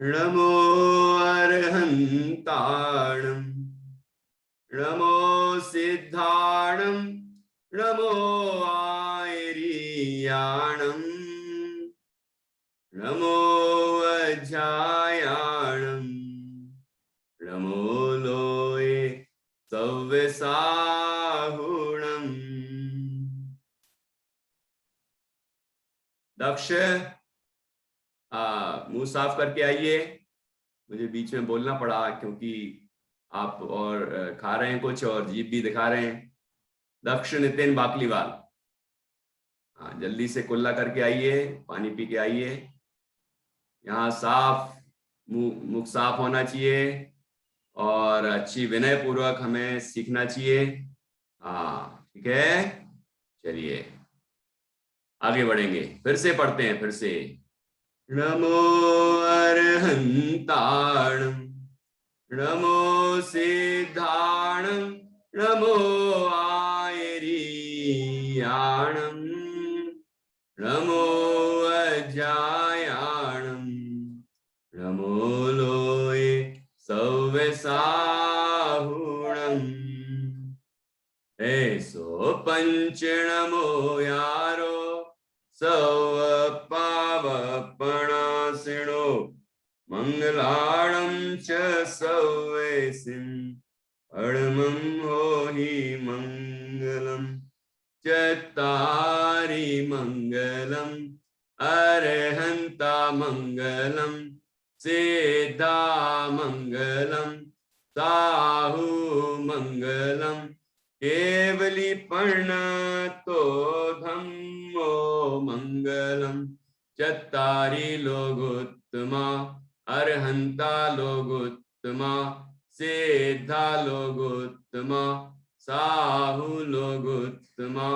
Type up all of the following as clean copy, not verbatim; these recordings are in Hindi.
नमो अर्हन्ताणं नमो सिद्धाणं नमो आयर्याणं नमो वज्रायाणं नमो लोये सव्यसाहुणम्। दक्ष, मुंह साफ करके आइए। मुझे बीच में बोलना पड़ा क्योंकि आप और खा रहे हैं कुछ और जीभ भी दिखा रहे हैं। दक्ष नितिन बाकलीवाल, हाँ जल्दी से कुल्ला करके आइए, पानी पी के आइए। यहाँ साफ मुख साफ होना चाहिए और अच्छी विनय पूर्वक हमें सीखना चाहिए। हाँ ठीक है, चलिए आगे बढ़ेंगे। फिर से पढ़ते हैं, फिर से। नमो अर्हन्ताणं नमो सिद्धाणं नमो आयर्याणं नमो वज्रायाणं नमो लोये सव्यसाहुणम्। ऐसो पंच नमो यारो सव पावपणासिनो मंगलाणं च सव्यसिं परमं होहि मंगलम् चत्तारि मंगलम् अर्हन्ता मंगलम् सिद्धा मंगलम् साहु मंगलम् केवली पर्णतो धम्मो मंगलम् चत्तारि लोगोत्तमा अर्हन्ता लोगोत्तमा सिद्धा लोगोत्तमा साहु लोगोत्तमा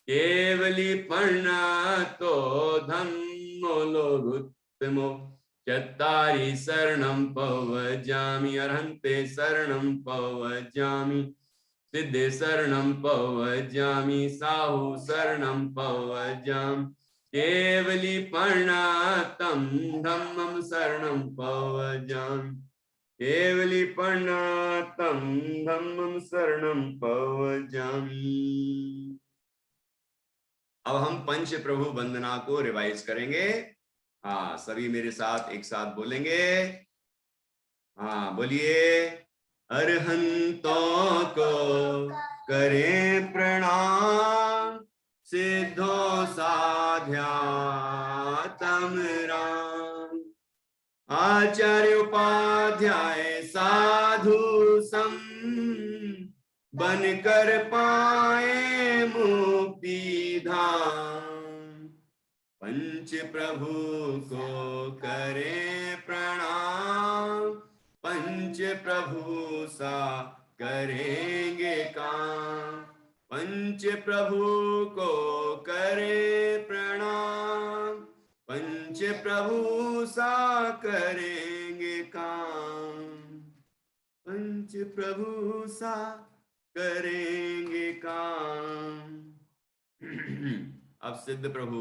केवली पर्णतो धम्मो लोगोत्तमो चत्तारि शरणं पवजामि अर्हन्ते शरणं पवजामि सिद्धे शरणं पवजामि साहु शरणं पवजामि केवली पर्णातं धम्मं शरणं पवजामि केवली पर्णातं धम्मं शरणं पवजामि। अब हम पंच प्रभु वंदना को रिवाइज करेंगे। हाँ सभी मेरे साथ एक साथ बोलेंगे। हाँ बोलिए। अरहंतों को करें प्रणाम सिद्धों साध्या तम राम आचार्य उपाध्याय साधु सम बनकर पाए मुक्ति धाम पंच प्रभु को करें प्रणाम पंच प्रभु सा करेंगे काम पंच प्रभु को करें प्रणाम पंच प्रभु सा करेंगे काम पंच प्रभु सा करेंगे काम। अब सिद्ध प्रभु,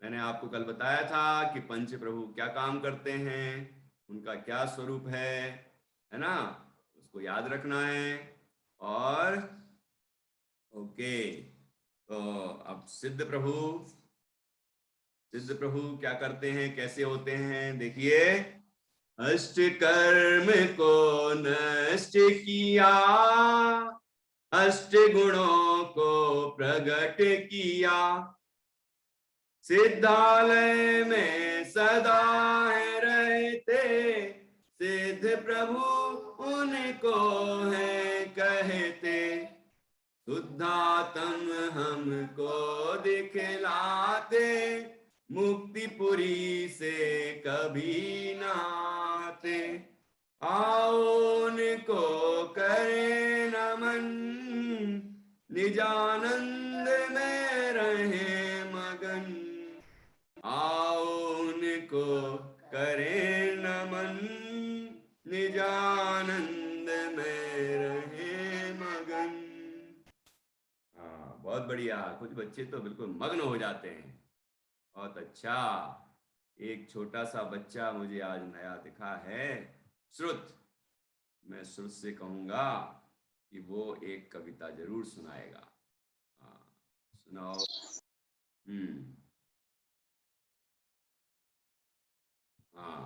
मैंने आपको कल बताया था कि पंच प्रभु क्या काम करते हैं, उनका क्या स्वरूप है ना, उसको याद रखना है। और ओके, तो अब सिद्ध प्रभु क्या करते हैं, कैसे होते हैं, देखिए। अष्ट कर्म को नष्ट किया अष्ट गुणों को प्रकट किया सिद्धालय में सदा रहते सिद्ध प्रभु उनको है कहते शुद्धात्म हमको दिखलाते मुक्तिपुरी से कभी नाते आओ उनको करें नमन निजानंद में रहे मगन आओ उनको करें नमन निजानंद में रहे मगन। बहुत बढ़िया। कुछ बच्चे तो बिल्कुल मग्न हो जाते हैं। बहुत अच्छा। एक छोटा सा बच्चा मुझे आज नया दिखा है, श्रुत। मैं श्रुत से कहूंगा कि वो एक कविता जरूर सुनाएगा। हाँ, सुनाओ। हम्म। हाँ,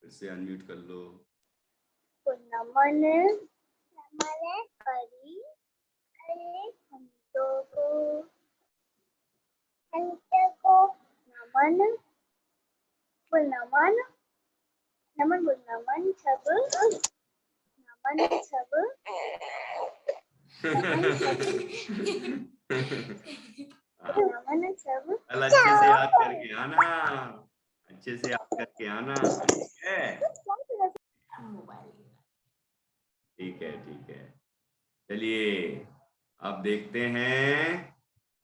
फिर से अनम्यूट कर लो। नमन नमन करी अरे संतों को नमन नमन नमन नमन सब नमन सब नमन सब। कल अच्छे से याद करके आना, अच्छे से याद करके आना, ठीक है? ठीक है, ठीक है। चलिए, अब देखते हैं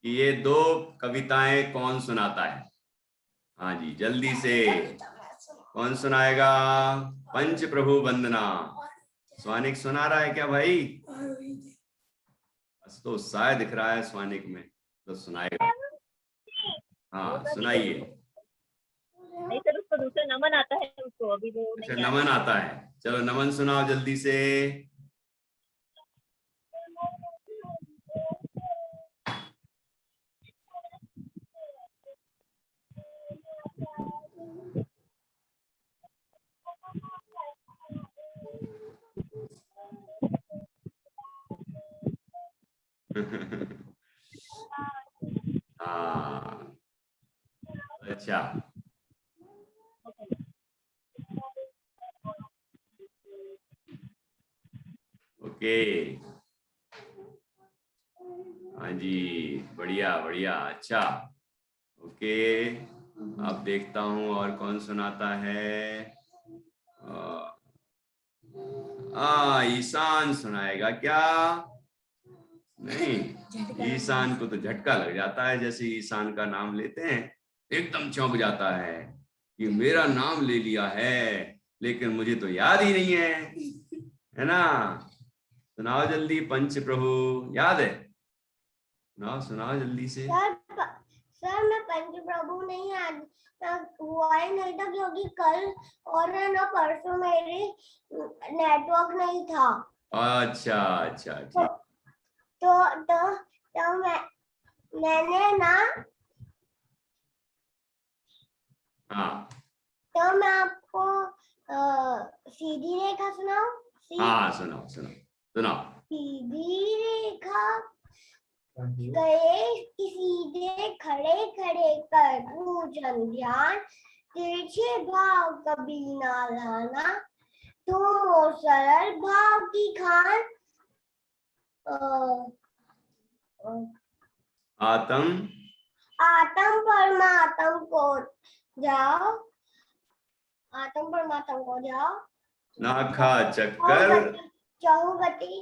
कि ये दो कविताएं कौन सुनाता है। हाँ जी, जल्दी से कौन सुनाएगा? पंच प्रभु वंदना। स्वानिक सुना रहा है क्या भाई? बस तो उत्साह दिख रहा है स्वानिक में, तो सुनाएगा। हाँ, सुनाइए। नहीं सर, उसको दूसरा नमन आता है, उसको अभी वो अच्छा, नहीं नमन आता है। चलो नमन सुनाओ जल्दी से। हाँ, अच्छा। ओके। हाँ जी, बढ़िया बढ़िया, अच्छा। ओके, अब देखता हूँ और कौन सुनाता है। ईशान सुनाएगा क्या? नहीं, ईशान को तो झटका लग जाता है। जैसे ईशान का नाम लेते हैं एकदम चौंक जाता है कि मेरा नाम ले लिया है, लेकिन मुझे तो याद ही नहीं है ना? सुनाओ जल्दी, पंच प्रभु याद है? सुनाओ सुनाओ जल्दी से। सर मैं पंच प्रभु नहीं आज हुआ ही नहीं था, क्योंकि कल और ना परसों मेरे नेटवर्क नहीं था। अच्छा अच्छा, ठीक। तो मैंने ना, हाँ तो मैं आपको सीधी रेखा सुनाऊं? हाँ, सुनाओ सुनाओ सुनाओ। सीधी रेखा गए सीधे खड़े खड़े कर पूजन ध्यान, तिरछे भाव कभी ना लाना, तुम हो सरल भाव की खान। आत्म आत्म परमात्म को जाओ, आत्म परमात्म को जाओ, नाखा चक्कर चहुगति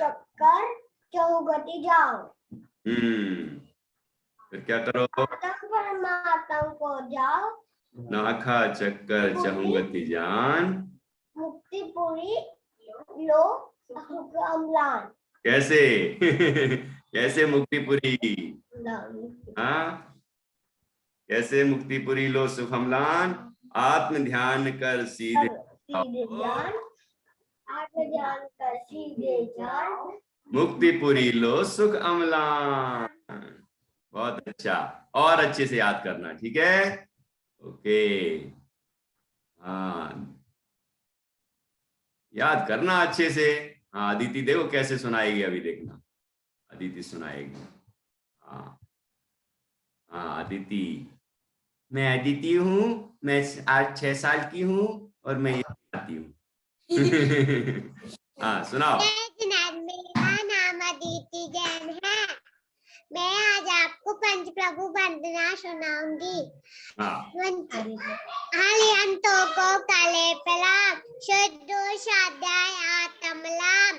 चक्कर चहुगति जाओ। फिर क्या करो? आत्म परमात्म को जाओ, नाखा चक्कर चहुगति जान, मुक्तिपुरी लो सुख अम्लान। कैसे? कैसे मुक्तिपुरी? हाँ, कैसे मुक्तिपुरी लो सुख अम्लान? आत्म ध्यान कर सीधे जान, आत्म ध्यान कर सीधे जान, मुक्तिपुरी लो सुख अम्लान। बहुत अच्छा, और अच्छे से याद करना, ठीक है? ओके। हाँ, याद करना अच्छे से। हाँ, अदिति देखो कैसे सुनाएगी, अभी देखना अदिति सुनाएगी। हाँ हाँ, अदिति। मैं अदिति हूँ, मैं आज 6 साल की हूँ और मैं यहाँ आती हूँ। हाँ, सुनाओ। मेरा नाम अदिति जैन है, मैं आज आपको पंच प्रभु वंदना सुनाऊंगी। हलियंतों को काले पलाम, शुद्धोषाध्याय आत्मलाम,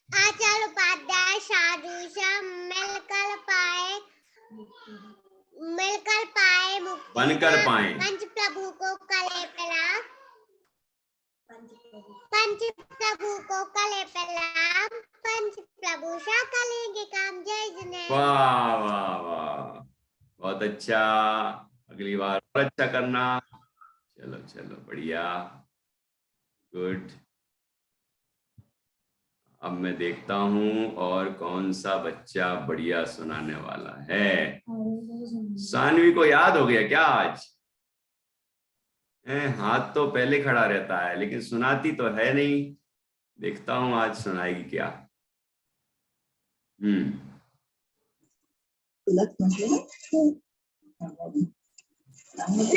आचार्य उपाध्याय साधु सम, मिलकर पाए मुक्ति, बनकर पाए पंच प्रभु को काले पलाम, पंच प्रभु को कले पलाम, पंच प्रभु सा कलेंगे काम वाह वाह वाह, बहुत अच्छा। अगली बार और अच्छा करना। चलो चलो बढ़िया, गुड। अब मैं देखता हूँ और कौन सा बच्चा बढ़िया सुनाने वाला है। सानवी को याद हो गया क्या आज? हाथ तो पहले खड़ा रहता है लेकिन सुनाती तो है नहीं। देखता हूँ आज सुनाएगी क्या।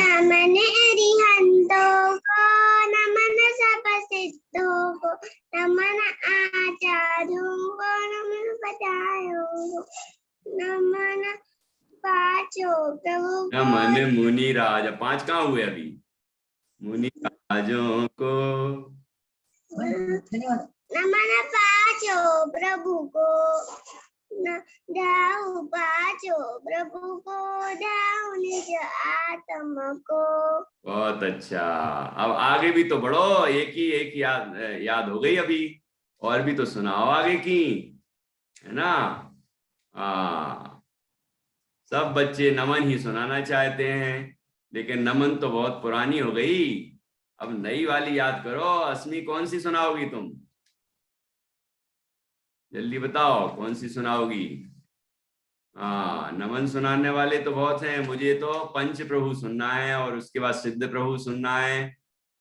नमन अरिहंतों को, नमन सपसिद्धों को, नमन आचार्यों को, नमन बधाइयों को, नमन पांचों प्रभु को, नमन मुनि राज, 5 कहाँ हुए अभी? मुनि राजों को, नमन पांचों प्रभु को, दाऊ पांचों प्रभु को, दाऊ निज आत्म को। बहुत अच्छा। अब आगे भी तो बढ़ो, एक याद हो गई अभी, और भी तो सुनाओ आगे की, है ना? सब बच्चे नमन ही सुनाना चाहते हैं, लेकिन नमन तो बहुत पुरानी हो गई। अब नई वाली याद करो। असमी कौन सी सुनाओगी तुम? जल्दी बताओ कौन सी सुनाओगी। नमन सुनाने वाले तो बहुत हैं, मुझे तो पंच प्रभु सुनना है, और उसके बाद सिद्ध प्रभु सुनना है,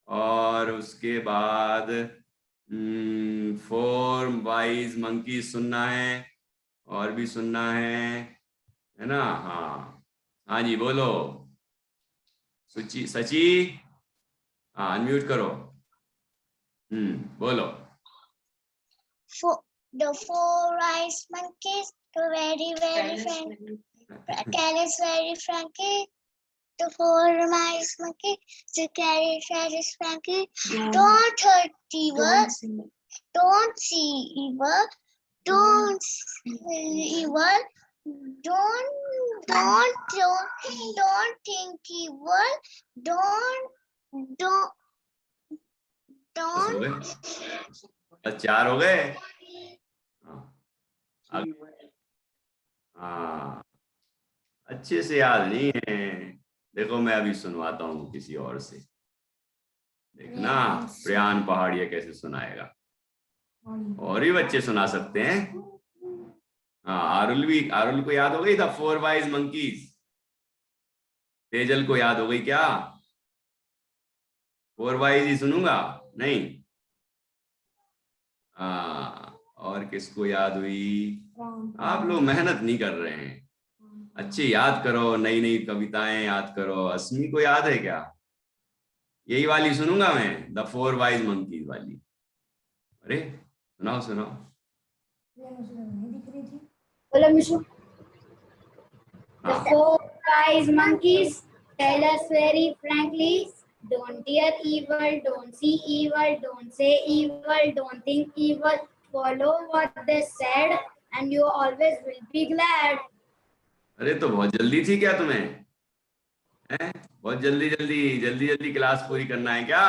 और उसके बाद 4 वाइज मंकी सुनना है, और भी सुनना है ना? हाँ हाँ जी बोलो। सुची सची, हाँ अनम्यूट करो। बोलो। The 4 wise monkeys, very friendly. Careless, very frankie. The 4 wise monkeys, the careless, frankie. Don't hurt evil. Don't see evil. Don't evil. Don't think evil. Don't. बस हो गए? बस 4 हो गए? हाँ, अच्छे से याद नहीं है। देखो मैं अभी सुनवाता हूँ किसी और से, देखना प्रियान पहाड़िया कैसे सुनाएगा। और भी बच्चे सुना सकते हैं। हाँ आरुल को याद हो गई था 4 वाइज मंकीज। तेजल को याद हो गई क्या? 4 वाइज ही सुनूंगा नहीं? और किसको याद हुई? आप लोग मेहनत नहीं कर रहे हैं। अच्छे याद करो, नई नई कविताएं याद करो। असमी को याद है क्या? यही वाली सुनूंगा मैं, द 4 वाइज मंकीज वाली। अरे सुनाओ सुनाओ। बोलो Mishu. The 4 wise monkeys tell us very frankly, don't hear evil, don't see evil, don't say evil, don't think evil. Follow what they said and you always will be glad. अरे तो बहुत जल्दी थी क्या तुम्हें? हैं? बहुत जल्दी क्लास पूरी करना है क्या?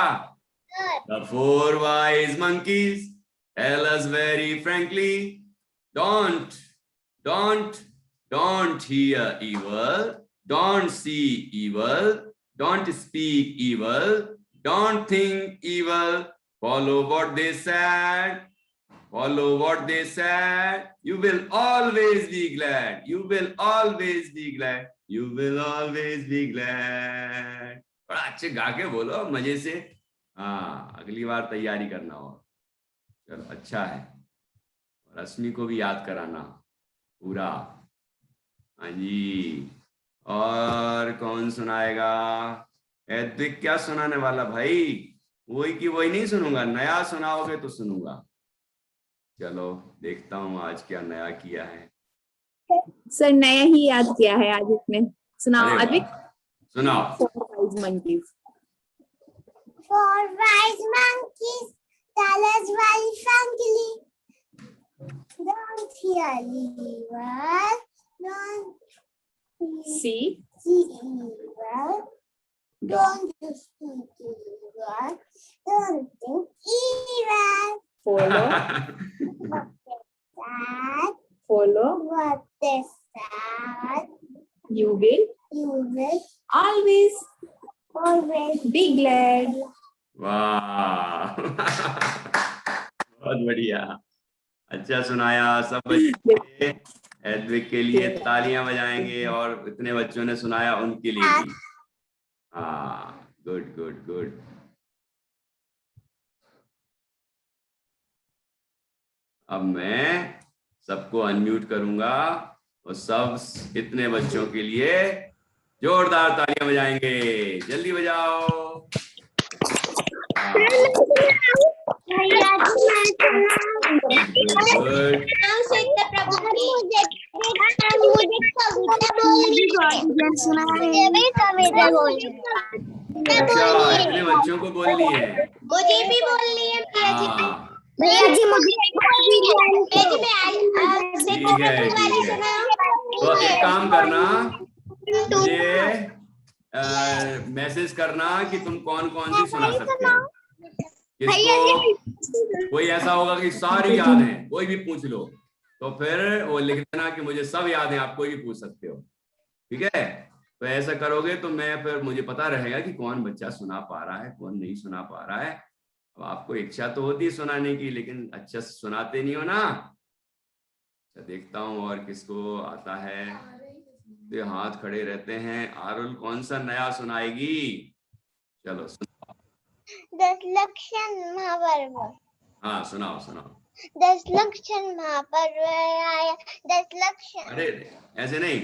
The 4 wise monkeys tell us very frankly, don't hear evil, don't see evil, don't speak evil, don't think evil. Follow what they said. Follow what they said. You will always be glad. You will always be glad. You will always be glad. बड़ा अच्छे गा के बोलो मजे से। हाँ अगली बार तैयारी करना हो। चलो अच्छा है। और रश्मि को भी याद कराना पूरा। हाँ जी। और कौन सुनाएगा? एद्विक क्या सुनाने वाला भाई? वही की वही नहीं सुनूंगा, नया सुनाओगे तो सुनूंगा। चलो देखता हूँ आज क्या नया किया है। सर नया ही याद किया है आज इसने। सुनाओ अद्विक। सुनाओ। 4 wise monkeys. 4 wise monkeys tell us very frankly, don't hear evil, don't See evil, don't speak evil, don't think evil. follow That follow बोलो। के साथ You will you will always always be glad. वाह बहुत बढ़िया, अच्छा सुनाया। सब बच्चे एडविक के लिए तालियां बजाएंगे और इतने बच्चों ने सुनाया उनके लिए भी। हाँ, गुड गुड गुड। अब मैं सबको अनम्यूट करूंगा और सब इतने बच्चों के लिए जोरदार तालियां बजाएंगे। जल्दी बजाओ। गुड। अच्छा, इतने बच्चों को बोलनी है। मुझे भी बोलनी है हाँ भैया जी। मुझे ठीक है, ठीक है। तो एक काम करना, मुझे मैसेज करना कि तुम कौन कौन सी सुना सकते हो। किसको कोई ऐसा होगा कि सारी याद है, कोई भी पूछ लो, तो फिर वो लिख देना कि मुझे सब याद है, आप कोई भी पूछ सकते हो। ठीक है, तो ऐसा करोगे तो मैं फिर मुझे पता रहेगा कि कौन बच्चा सुना पा रहा है, कौन नहीं सुना पा रहा है। अब आपको इच्छा तो होती है सुनाने की, लेकिन अच्छा सुनाते नहीं हो ना। अच्छा, देखता हूँ और किसको आता है। तो हाथ खड़े रहते हैं। आरुल कौन सा नया सुनाएगी? चलो सुनाओ। दशलक्षण महापर्व। हाँ सुनाओ सुनाओ। दशलक्षण महापर्व आया, दशलक्षण। अरे ऐसे नहीं,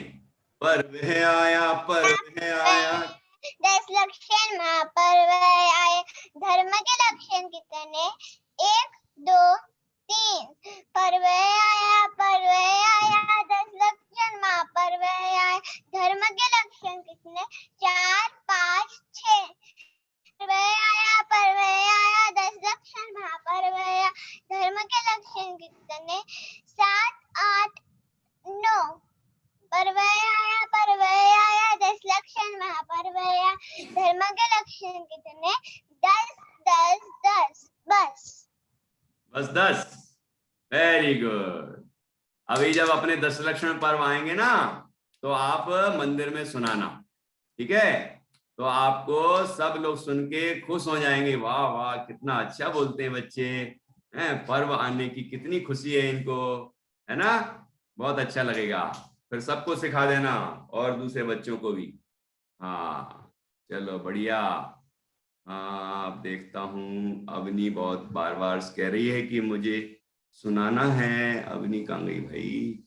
पर्व है आया, पर्व है आया। दशलक्षण महापर्व आए, धर्म के लक्षण कितने? 1 2 3। पर्व आया, पर्व आया, दशलक्षण महापर्व आए, धर्म के लक्षण कितने? 4 5 6। पर्व आया, दशलक्षण महापर्व आया, धर्म के लक्षण कितने? 7 8 9। पर्व आया, दशलक्षण महापर्व आया, धर्म के लक्षण कितने? 10 10 10। बस 10। Very good. अभी जब अपने 10 लक्षण पर्व आएंगे ना, तो आप मंदिर में सुनाना, ठीक है? तो आपको सब लोग सुन के खुश हो जाएंगे। वाह वाह, कितना अच्छा बोलते हैं बच्चे, हैं? पर्व आने की कितनी खुशी है इनको, है ना? बहुत अच्छा लगेगा। फिर सबको सिखा देना और दूसरे बच्चों को भी। हाँ चलो बढ़िया। हाँ, अब देखता हूँ अवनी बहुत बार बार कह रही है कि मुझे सुनाना है। अवनी कहाँ गई भाई?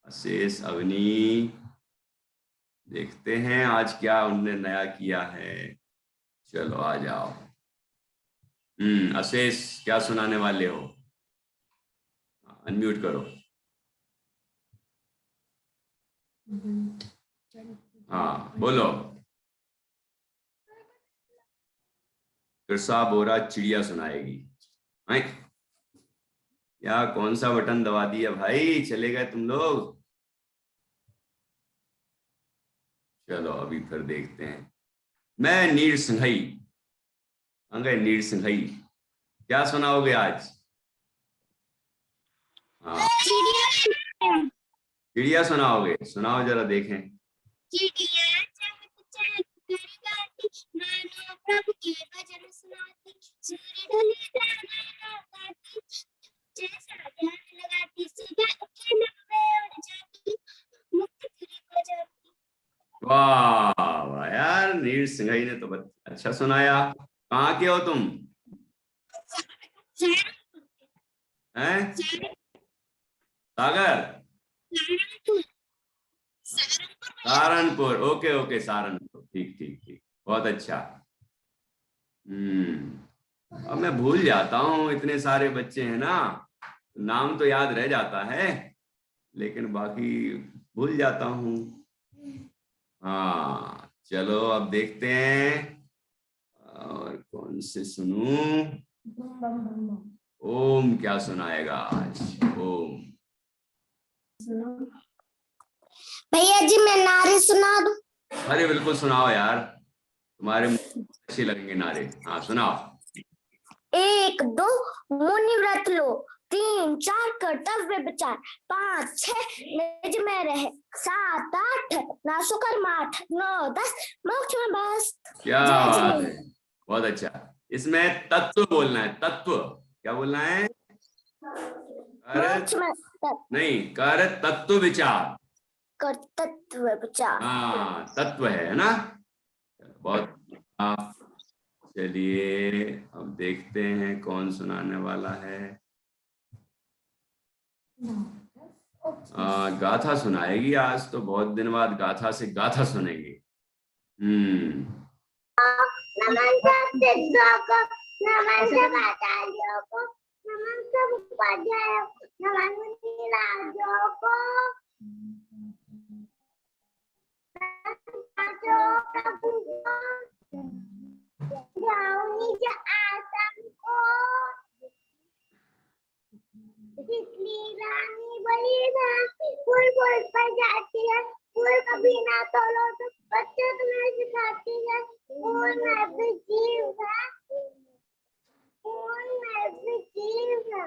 अशेष, अवनी, देखते हैं आज क्या उनने नया किया है। चलो आ जाओ। अशेष क्या सुनाने वाले हो? अनम्यूट करो। हाँ बोलो। कृषा बोरा चिड़िया सुनाएगी। या कौन सा बटन दबा दिया भाई, चले गए तुम लोग। चलो अभी फिर देखते हैं। मैं नीर सिंघई, गए नीर सिंघई, क्या सुनाओगे आज? हाँ चिड़िया सुनाओगे, सुनाओ जरा देखें। चिड़िया चहक चहक कर गाती, मानो प्रभु के भजन सुनाती, सूर्य ढले दाना गाती, जैसा ध्यान लगाती, सुबह उठे नब्बे उड़ जाती, मुक्त फिरी हो जाती। वाह वाह यार, नीर सिंघई ने तो अच्छा सुनाया। कहाँ के हो तुम? हैं? सागर? सहारनपुर। ओके ओके, सहारनपुर, ठीक ठीक ठीक, बहुत अच्छा। अब मैं भूल जाता हूँ, इतने सारे बच्चे हैं ना, नाम तो याद रह जाता है लेकिन बाकी भूल जाता हूँ। हाँ चलो अब देखते हैं और कौन से सुनूं। ओम क्या सुनाएगा आज? ओम। भैया जी मैं नारे सुना दूं? अरे बिल्कुल सुनाओ यार, तुम्हारे अच्छे लगेंगे नारे। हाँ सुनाओ। 1 2 मुनि व्रत लो, 3 4 कर्तव्य विचार, 5 6 निज में रहे, 7 8 नासुकर माठ, 9 10 मोक्ष में बस। क्या जय बात श्री है, बहुत अच्छा। इसमें तत्व बोलना है, तत्व क्या बोलना है? मोक्ष में नहीं, कर तत्व विचार। कर्तव्य विचार। हाँ, तत्व है ना। बहुत अच्छा। चलिए अब देखते हैं कौन सुनाने वाला है। गाथा सुनाएगी आज तो, बहुत दिन बाद गाथा से गाथा सुनेंगे। नमन सब सिद्धों को, नमन सब आचार्यों को, नमन सब उपाध्यायों को, नमन मुनि राजों को, प्रभु को, जाओ निज आसन को, जिसकी रानी बड़ी रानी फूल फूल पर जाती है, फूल कभी ना तोलो तो बच्चे तुम्हें सिखाती है, फूल में भी जीव है, फूल में भी जीव है,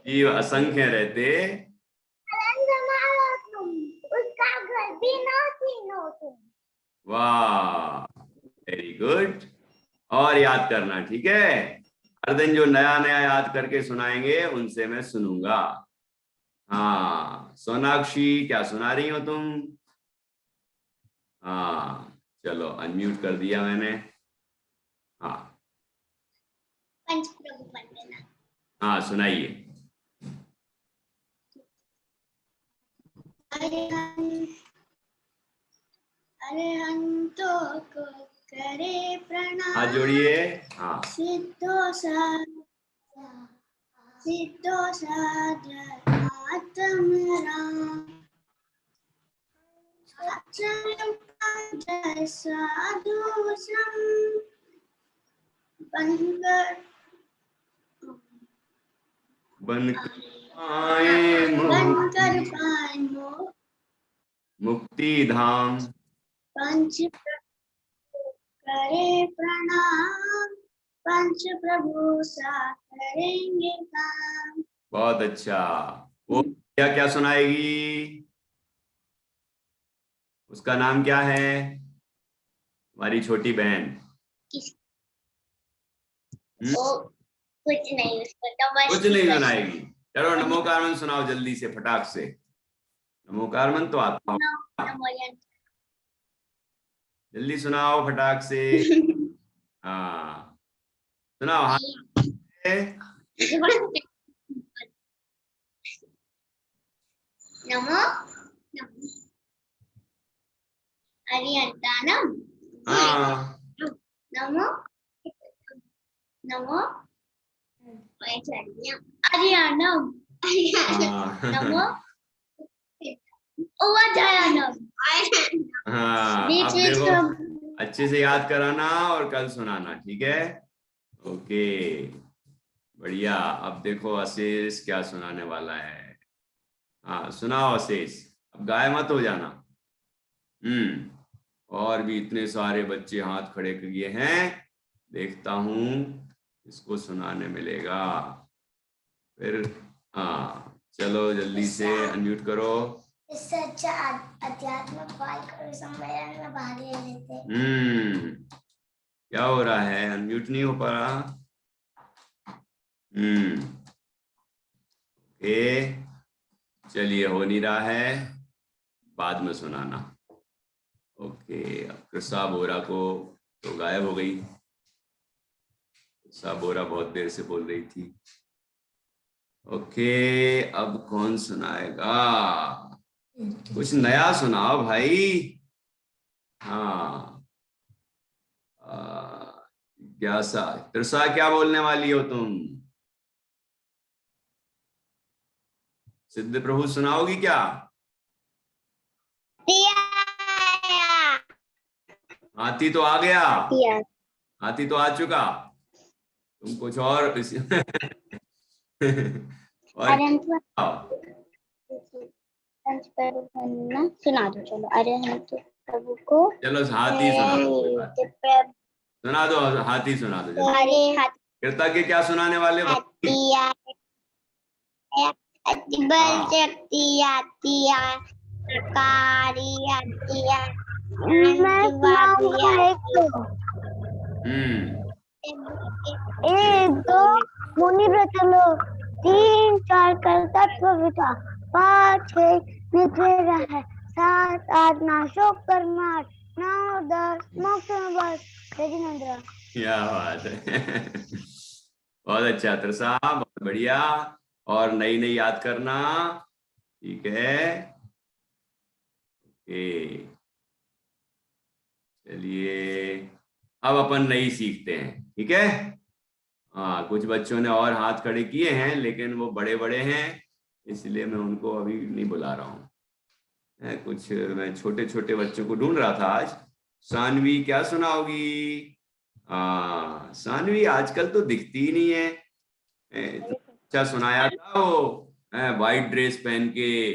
जीव असंख्य रहते, संभालो तुम, उसका घर भी नो छीनो तुम। वाह, वेरी गुड। और याद करना, ठीक है? हर दिन जो नया नया याद करके सुनाएंगे उनसे मैं सुनूंगा। हाँ, सोनाक्षी क्या सुना रही हो तुम? हाँ, चलो अनम्यूट कर दिया मैंने। हाँ पंचप्रभु वंदना। हाँ, सुनाइए। अरिहंतों को करे प्रणाम, हाथ जोड़िए। हाँ, सिद्धो साधर आत्म राम, जय साधु सम, बनकर पाए मुक्ति धाम, पंच करे प्रणाम, पंच प्रभु सा करेंगे काम। बहुत अच्छा। वो क्या क्या सुनाएगी? उसका नाम क्या है? हमारी छोटी बहन। कुछ नहीं, उसको तो बस कुछ नहीं सुनाएगी। चलो नमो कारमन सुनाओ जल्दी से, फटाक से। नमो कारमन तो आता हूँ, जल्दी सुनाओ फटाक से। हाँ सुनाओ। हाँ नमो अरिहंतानम, हाँ नमो नमो अरिहंतम, नमो उपाध्यायनम। हाँ, अब देखो अच्छे से याद कराना और कल सुनाना, ठीक है? ओके, बढ़िया। अब देखो आशीष क्या सुनाने वाला है। हाँ सुनाओ आशीष, अब गाय मत हो जाना। और भी इतने सारे बच्चे हाथ खड़े किए हैं, देखता हूं इसको सुनाने मिलेगा फिर। हाँ चलो जल्दी से अनम्यूट करो। इससे अच्छा अध्यात्म सम्मेलन में भाग ले लेते। क्या हो रहा है? अनम्यूट नहीं हो पा रहा। ओके, चलिए हो नहीं रहा है, बाद में सुनाना। ओके, अब कृषा बोरा को तो गायब हो गई। कृषा बोरा बहुत देर से बोल रही थी। ओके, अब कौन सुनाएगा? कुछ नया सुनाओ भाई। हाँ जिज्ञासा, कृषा क्या बोलने वाली हो तुम? सिद्ध प्रभु सुनाओगी क्या? हाथी तो आ गया, हाथी तो आ चुका, तुम कुछ और सुना दो। चलो अरिहंत प्रभु को, चलो हाथी सुना दो, सुना दो हाथी सुना दो। कृतज्ञ क्या सुनाने वाले? बल शक्ति आती है, कारी आती है, मैं सुनाऊंगा एक दो मुनि व्रत लो, 3 4 कल तत्व विचार, 5 6 निद्रा है, 7 8 नाशोक कर्मार, 9 10 मोक्ष में बस। क्या बात है। बहुत अच्छा तरसा, बहुत बढ़िया। और नई नई याद करना, ठीक है। ओके, चलिए अब अपन नई सीखते हैं, ठीक है। हाँ, कुछ बच्चों ने और हाथ खड़े किए हैं, लेकिन वो बड़े बड़े हैं, इसलिए मैं उनको अभी नहीं बुला रहा हूँ। कुछ मैं छोटे छोटे बच्चों को ढूंढ रहा था आज। सानवी क्या सुनाओगी? सानवी आजकल तो दिखती ही नहीं है। अच्छा सुनाया था वो, वाइट ड्रेस पहन के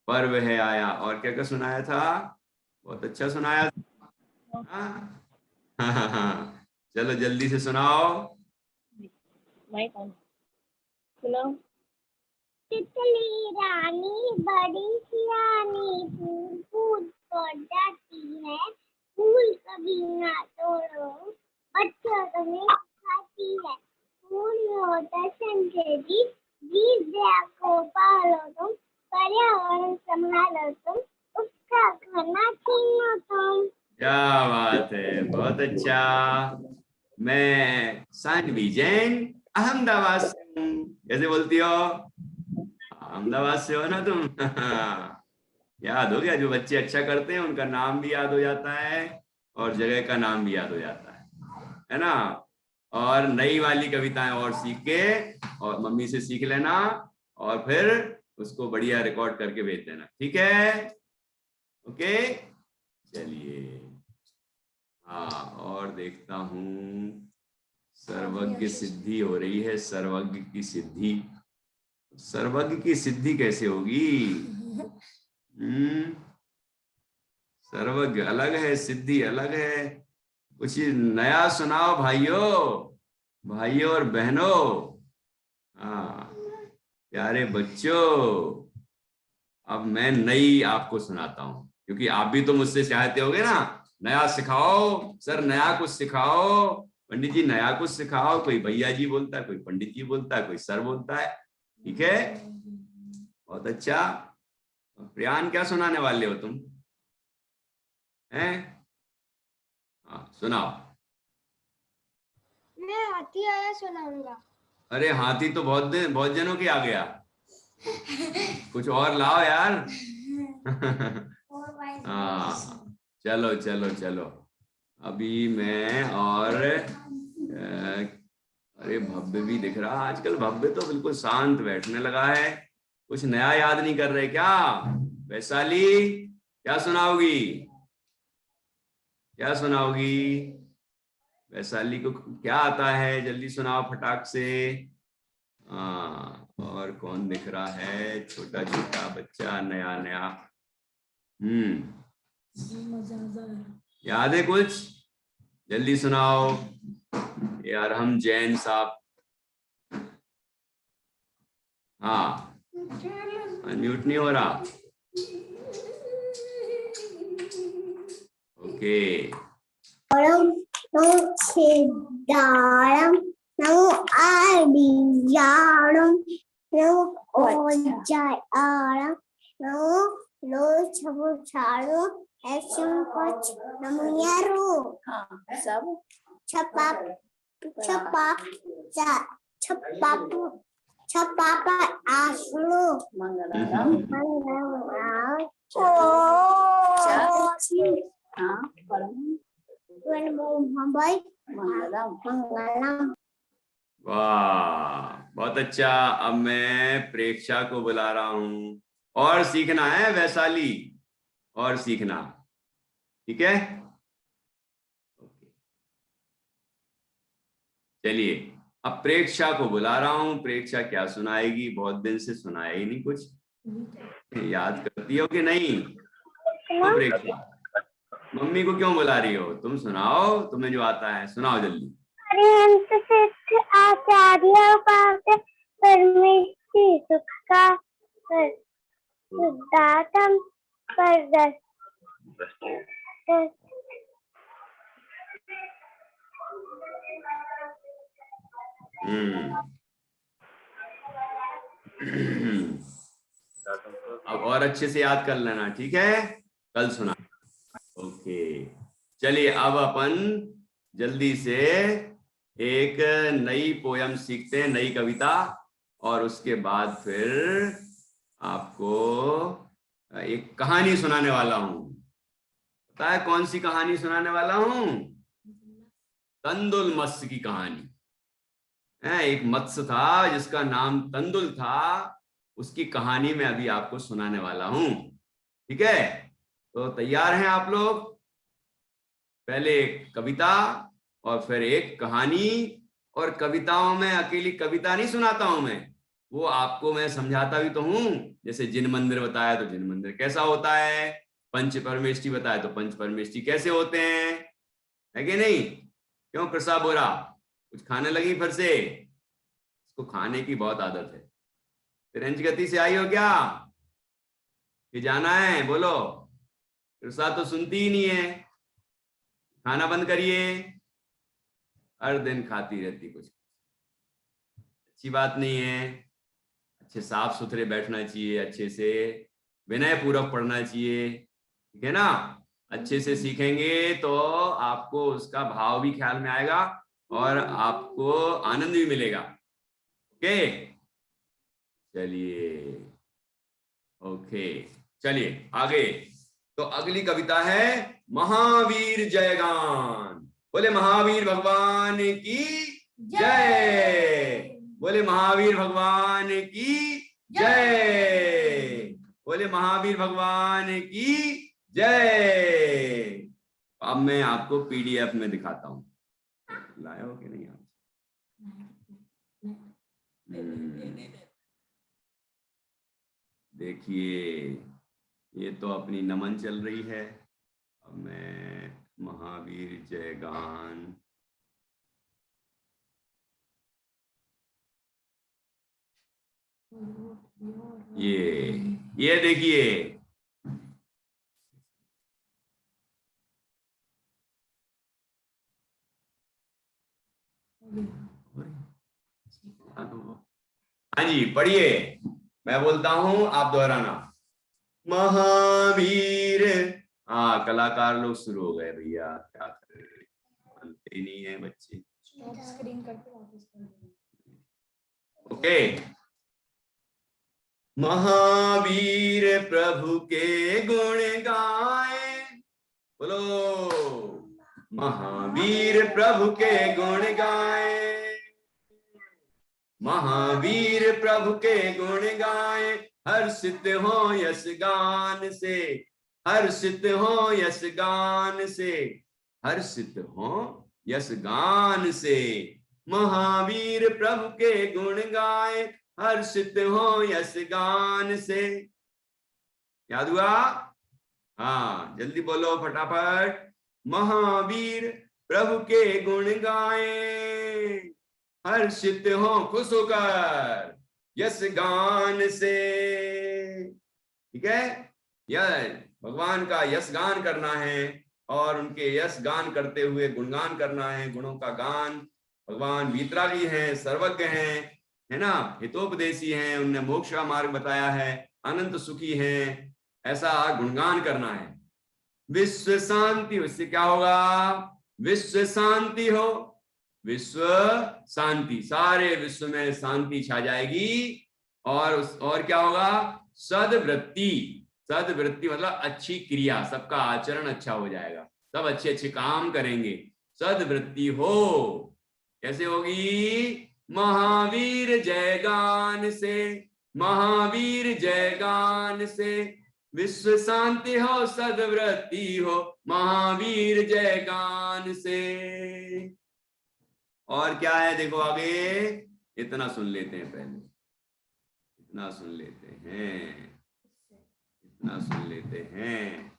पर्व है आया, और क्या क्या सुनाया था? बहुत अच्छा सुनाया था। हाँ। चलो जल्दी से सुनाओ। सुनाओ। तितली रानी बड़ी सियानी, फूल फूल तोड़ जाती है, फूल कभी ना तोड़ो, बच्चों तुम्हें खाती है, फूल में होता संजय जी, जीव दया को पालो तुम, पर्यावरण संभालो तुम, उसका खाना छीनो तुम। क्या बात है, बहुत अच्छा। मैं सानवी जैन अहमदाबाद से हूँ। कैसे बोलती हो? अहमदाबाद से हो ना तुम? याद हो गया, जो बच्चे अच्छा करते हैं उनका नाम भी याद हो जाता है और जगह का नाम भी याद हो जाता है ना। और नई वाली कविताएं और सीख के और मम्मी से सीख लेना, और फिर उसको बढ़िया रिकॉर्ड करके भेज देना, ठीक है? ओके, चलिए। हाँ, और देखता हूँ, सर्वज्ञ सिद्धि हो रही है। सर्वज्ञ की सिद्धि, सर्वज्ञ की सिद्धि कैसे होगी? सर्वज्ञ अलग है, सिद्धि अलग है। कुछ नया सुनाओ भाइयों, भाइयों और बहनों। हाँ, प्यारे बच्चों, अब मैं नई आपको सुनाता हूँ, क्योंकि आप भी तो मुझसे चाहते होगे ना, नया सिखाओ सर, नया कुछ सिखाओ, पंडित जी नया कुछ सिखाओ। कोई भैया जी बोलता है, कोई पंडित जी बोलता है, कोई सर बोलता है, ठीक है? बहुत अच्छा। प्रियान, क्या सुनाने वाले हो तुम? हैं? हाँ, सुनाओ। मैं हाथी आया सुनाऊंगा। अरे हाथी तो बहुत जनों के आ गया, कुछ और लाओ यार। हाँ, चलो चलो चलो, अभी मैं और अरे भव्य भी दिख रहा। आजकल भव्य तो बिल्कुल शांत बैठने लगा है, कुछ नया याद नहीं कर रहे क्या? वैशाली, क्या सुनाओगी? क्या सुनाओगी? वैशाली को क्या आता है? जल्दी सुनाओ फटाक से। और कौन दिख रहा है? छोटा छोटा बच्चा, नया नया। याद है कुछ? जल्दी सुनाओ यार, हम जैन साहब। हाँ, अनम्यूट नहीं हो रहा। ओके। वाह, बहुत अच्छा। अब मैं प्रेक्षा को बुला रहा हूँ, और सीखना है वैशाली, और सीखना, ठीक है? चलिए, अब प्रेक्षा को बुला रहा हूँ। प्रेक्षा क्या सुनाएगी? बहुत दिन से सुनाया ही नहीं कुछ, याद करती हो कि नहीं? तो प्रेक्षा, मम्मी को क्यों बुला रही हो? तुम सुनाओ, तुम्हें जो आता है सुनाओ जल्दी। आचार्य सुख का दातम पर अब और अच्छे से याद कर लेना, ठीक है? कल सुना। ओके, चलिए अब अपन जल्दी से एक नई पोयम सीखते हैं, नई कविता, और उसके बाद फिर आपको एक कहानी सुनाने वाला हूं। पता है कौन सी कहानी सुनाने वाला हूं? तंदुल मत्स्य की कहानी है। एक मत्स्य था जिसका नाम तंदुल था, उसकी कहानी मैं अभी आपको सुनाने वाला हूं, ठीक है? तो तैयार हैं आप लोग? पहले एक कविता और फिर एक कहानी। और कविताओं में अकेली कविता नहीं सुनाता हूं मैं, वो आपको मैं समझाता भी तो हूं। जैसे जिन मंदिर बताया तो जिन मंदिर कैसा होता है, पंच परमेष्टि बताया तो पंच परमेष्टि कैसे होते हैं, है कि नहीं? क्यों कृषा बोरा, कुछ खाने लगी फिर से? इसको खाने की बहुत आदत है। तिरंज गति से आई हो क्या कि जाना है? बोलो। कृषा तो सुनती ही नहीं है। खाना बंद करिए, हर दिन खाती रहती कुछ, अच्छी बात नहीं है। अच्छे साफ सुथरे बैठना चाहिए, अच्छे से विनय पूर्वक पढ़ना चाहिए, ठीक है ना? अच्छे से सीखेंगे तो आपको उसका भाव भी ख्याल में आएगा और आपको आनंद भी मिलेगा। ओके, चलिए। ओके, चलिए आगे। तो अगली कविता है महावीर जयगान। बोले महावीर भगवान की जय। बोले महावीर भगवान की जय। बोले महावीर भगवान की जय। अब मैं आपको पीडीएफ में दिखाता हूं, लाए हो कि नहीं आप? देखिए, ये तो अपनी नमन चल रही है। अब मैं महावीर जयगान, ये देखिए, हाँ जी पढ़िए, मैं बोलता हूं आप दोहराना। महावीर। हाँ, कलाकार लोग शुरू हो गए भैया, क्या कर रहे, मानते ही नहीं है बच्चे। ओके, महावीर प्रभु के गुण गाए। बोलो, महावीर प्रभु के गुण गाए। महावीर प्रभु के गुण गाए, हर्षित हो यश गान से। हर्षित हो यश गान से। हर्षित हो यश गान से। महावीर प्रभु के गुण गाए, हर्षित हो यश गान से। याद हुआ? हाँ, जल्दी बोलो फटाफट। महावीर प्रभु के गुण गाए, हर्षित हो खुश होकर यश गान से। ठीक है, यह भगवान का यश गान करना है और उनके यश गान करते हुए गुणगान करना है। गुणों का गान। भगवान वीतरागी हैं, सर्वज्ञ हैं, है ना, हितोपदेशी हैं, उनने मोक्ष का मार्ग बताया है, अनंत सुखी हैं, ऐसा गुणगान करना है। विश्व शांति, उससे क्या होगा? विश्व शांति हो, विश्व शांति, सारे विश्व में शांति छा जाएगी। और क्या होगा? सद्वृत्ति। सद्वृत्ति मतलब अच्छी क्रिया, सबका आचरण अच्छा हो जाएगा, सब अच्छे अच्छे काम करेंगे, सद्वृत्ति हो। कैसे होगी? महावीर जयगान से। महावीर जयगान से विश्व शांति हो, सद्वृत्ति हो, महावीर जयगान से। और क्या है देखो आगे, इतना सुन लेते हैं पहले, इतना सुन लेते हैं, इतना सुन लेते हैं।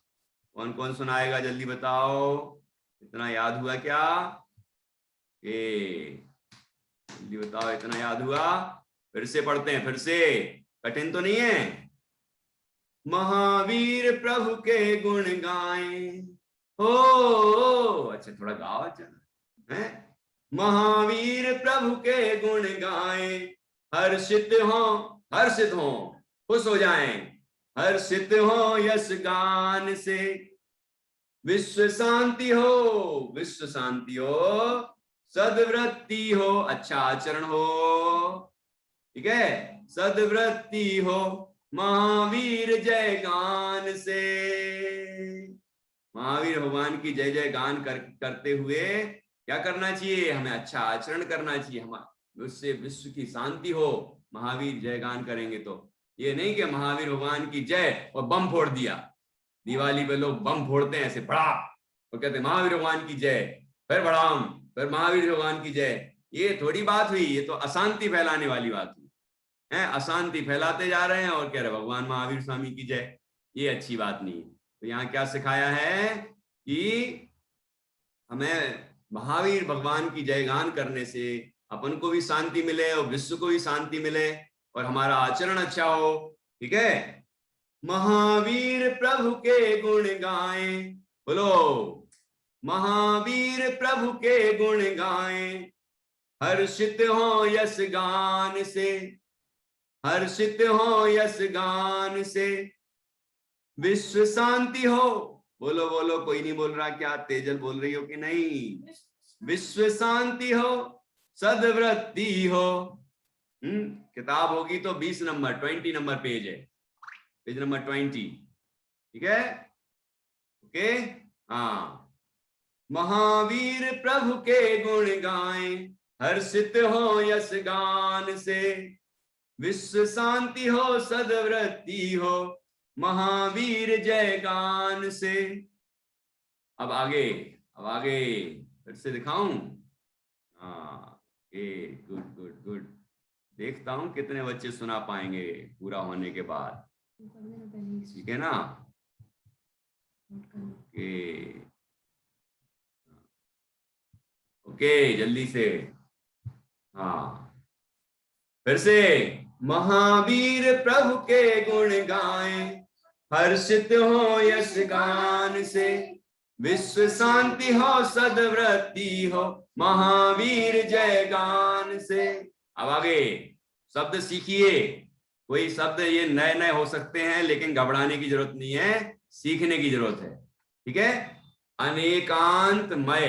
कौन कौन सुनाएगा जल्दी बताओ, इतना याद हुआ क्या? जल्दी बताओ, इतना याद हुआ? फिर से पढ़ते हैं, फिर से, कठिन तो नहीं है? महावीर प्रभु के गुण गाएं। हो अच्छा थोड़ा गाओ चलो है। महावीर प्रभु के गुण गाएं, हर्षित हो खुश हो जाएं, हर्षित हो यश गान से, विश्व शांति हो, सद्वृत्ति हो, अच्छा आचरण हो, ठीक है, सद्वृत्ति हो, महावीर जय गान से। महावीर भगवान की जय जय गान करते हुए क्या करना चाहिए, हमें अच्छा आचरण करना चाहिए, हम उससे विश्व की शांति हो। महावीर जय गान करेंगे तो ये नहीं कि महावीर भगवान की जय और बम फोड़ दिया। दिवाली पे लोग बम फोड़ते हैं ऐसे बड़ा और कहते हैं महावीर भगवान की जय, फिर बड़ाम, फिर महावीर भगवान की जय। ये थोड़ी बात हुई, ये तो अशांति फैलाने वाली बात हुई है। अशांति फैलाते जा रहे हैं और कह रहे भगवान महावीर स्वामी की जय। ये अच्छी बात नहीं है। तो यहाँ क्या सिखाया है कि हमें महावीर भगवान की जयगान करने से अपन को भी शांति मिले और विश्व को भी शांति मिले और हमारा आचरण अच्छा हो। ठीक है, महावीर प्रभु के गुण गाएं, बोलो महावीर प्रभु के गुण गाएं, हर्षित हो यश गान से, हर्षित हो यश गान से, विश्व शांति हो। बोलो बोलो, कोई नहीं बोल रहा, क्या तेजल बोल रही हो कि नहीं? विश्व शांति हो, सद्वृत्ति हो। किताब होगी तो 20 नंबर पेज है, पेज नंबर 20। ठीक है, ओके। हाँ, महावीर प्रभु के गुण गाएं, हर्षित हो यश गान से, विश्व शांति हो, सद्वृत्ति हो, महावीर जय गान से। अब आगे फिर से दिखाऊं? हाँ, गुड गुड गुड। देखता हूं कितने बच्चे सुना पाएंगे पूरा होने के बाद। ठीक है ना? ओके, जल्दी से। हाँ, फिर से, महावीर प्रभु के गुण गाएं, हर्षित हो यश गान से, विश्व शांति हो, सद्वृत्ति हो, महावीर जय गान से। अब आगे शब्द सीखिए। कोई शब्द ये नए नए हो सकते हैं, लेकिन घबराने की जरूरत नहीं है, सीखने की जरूरत है। ठीक है, अनेकांतमय,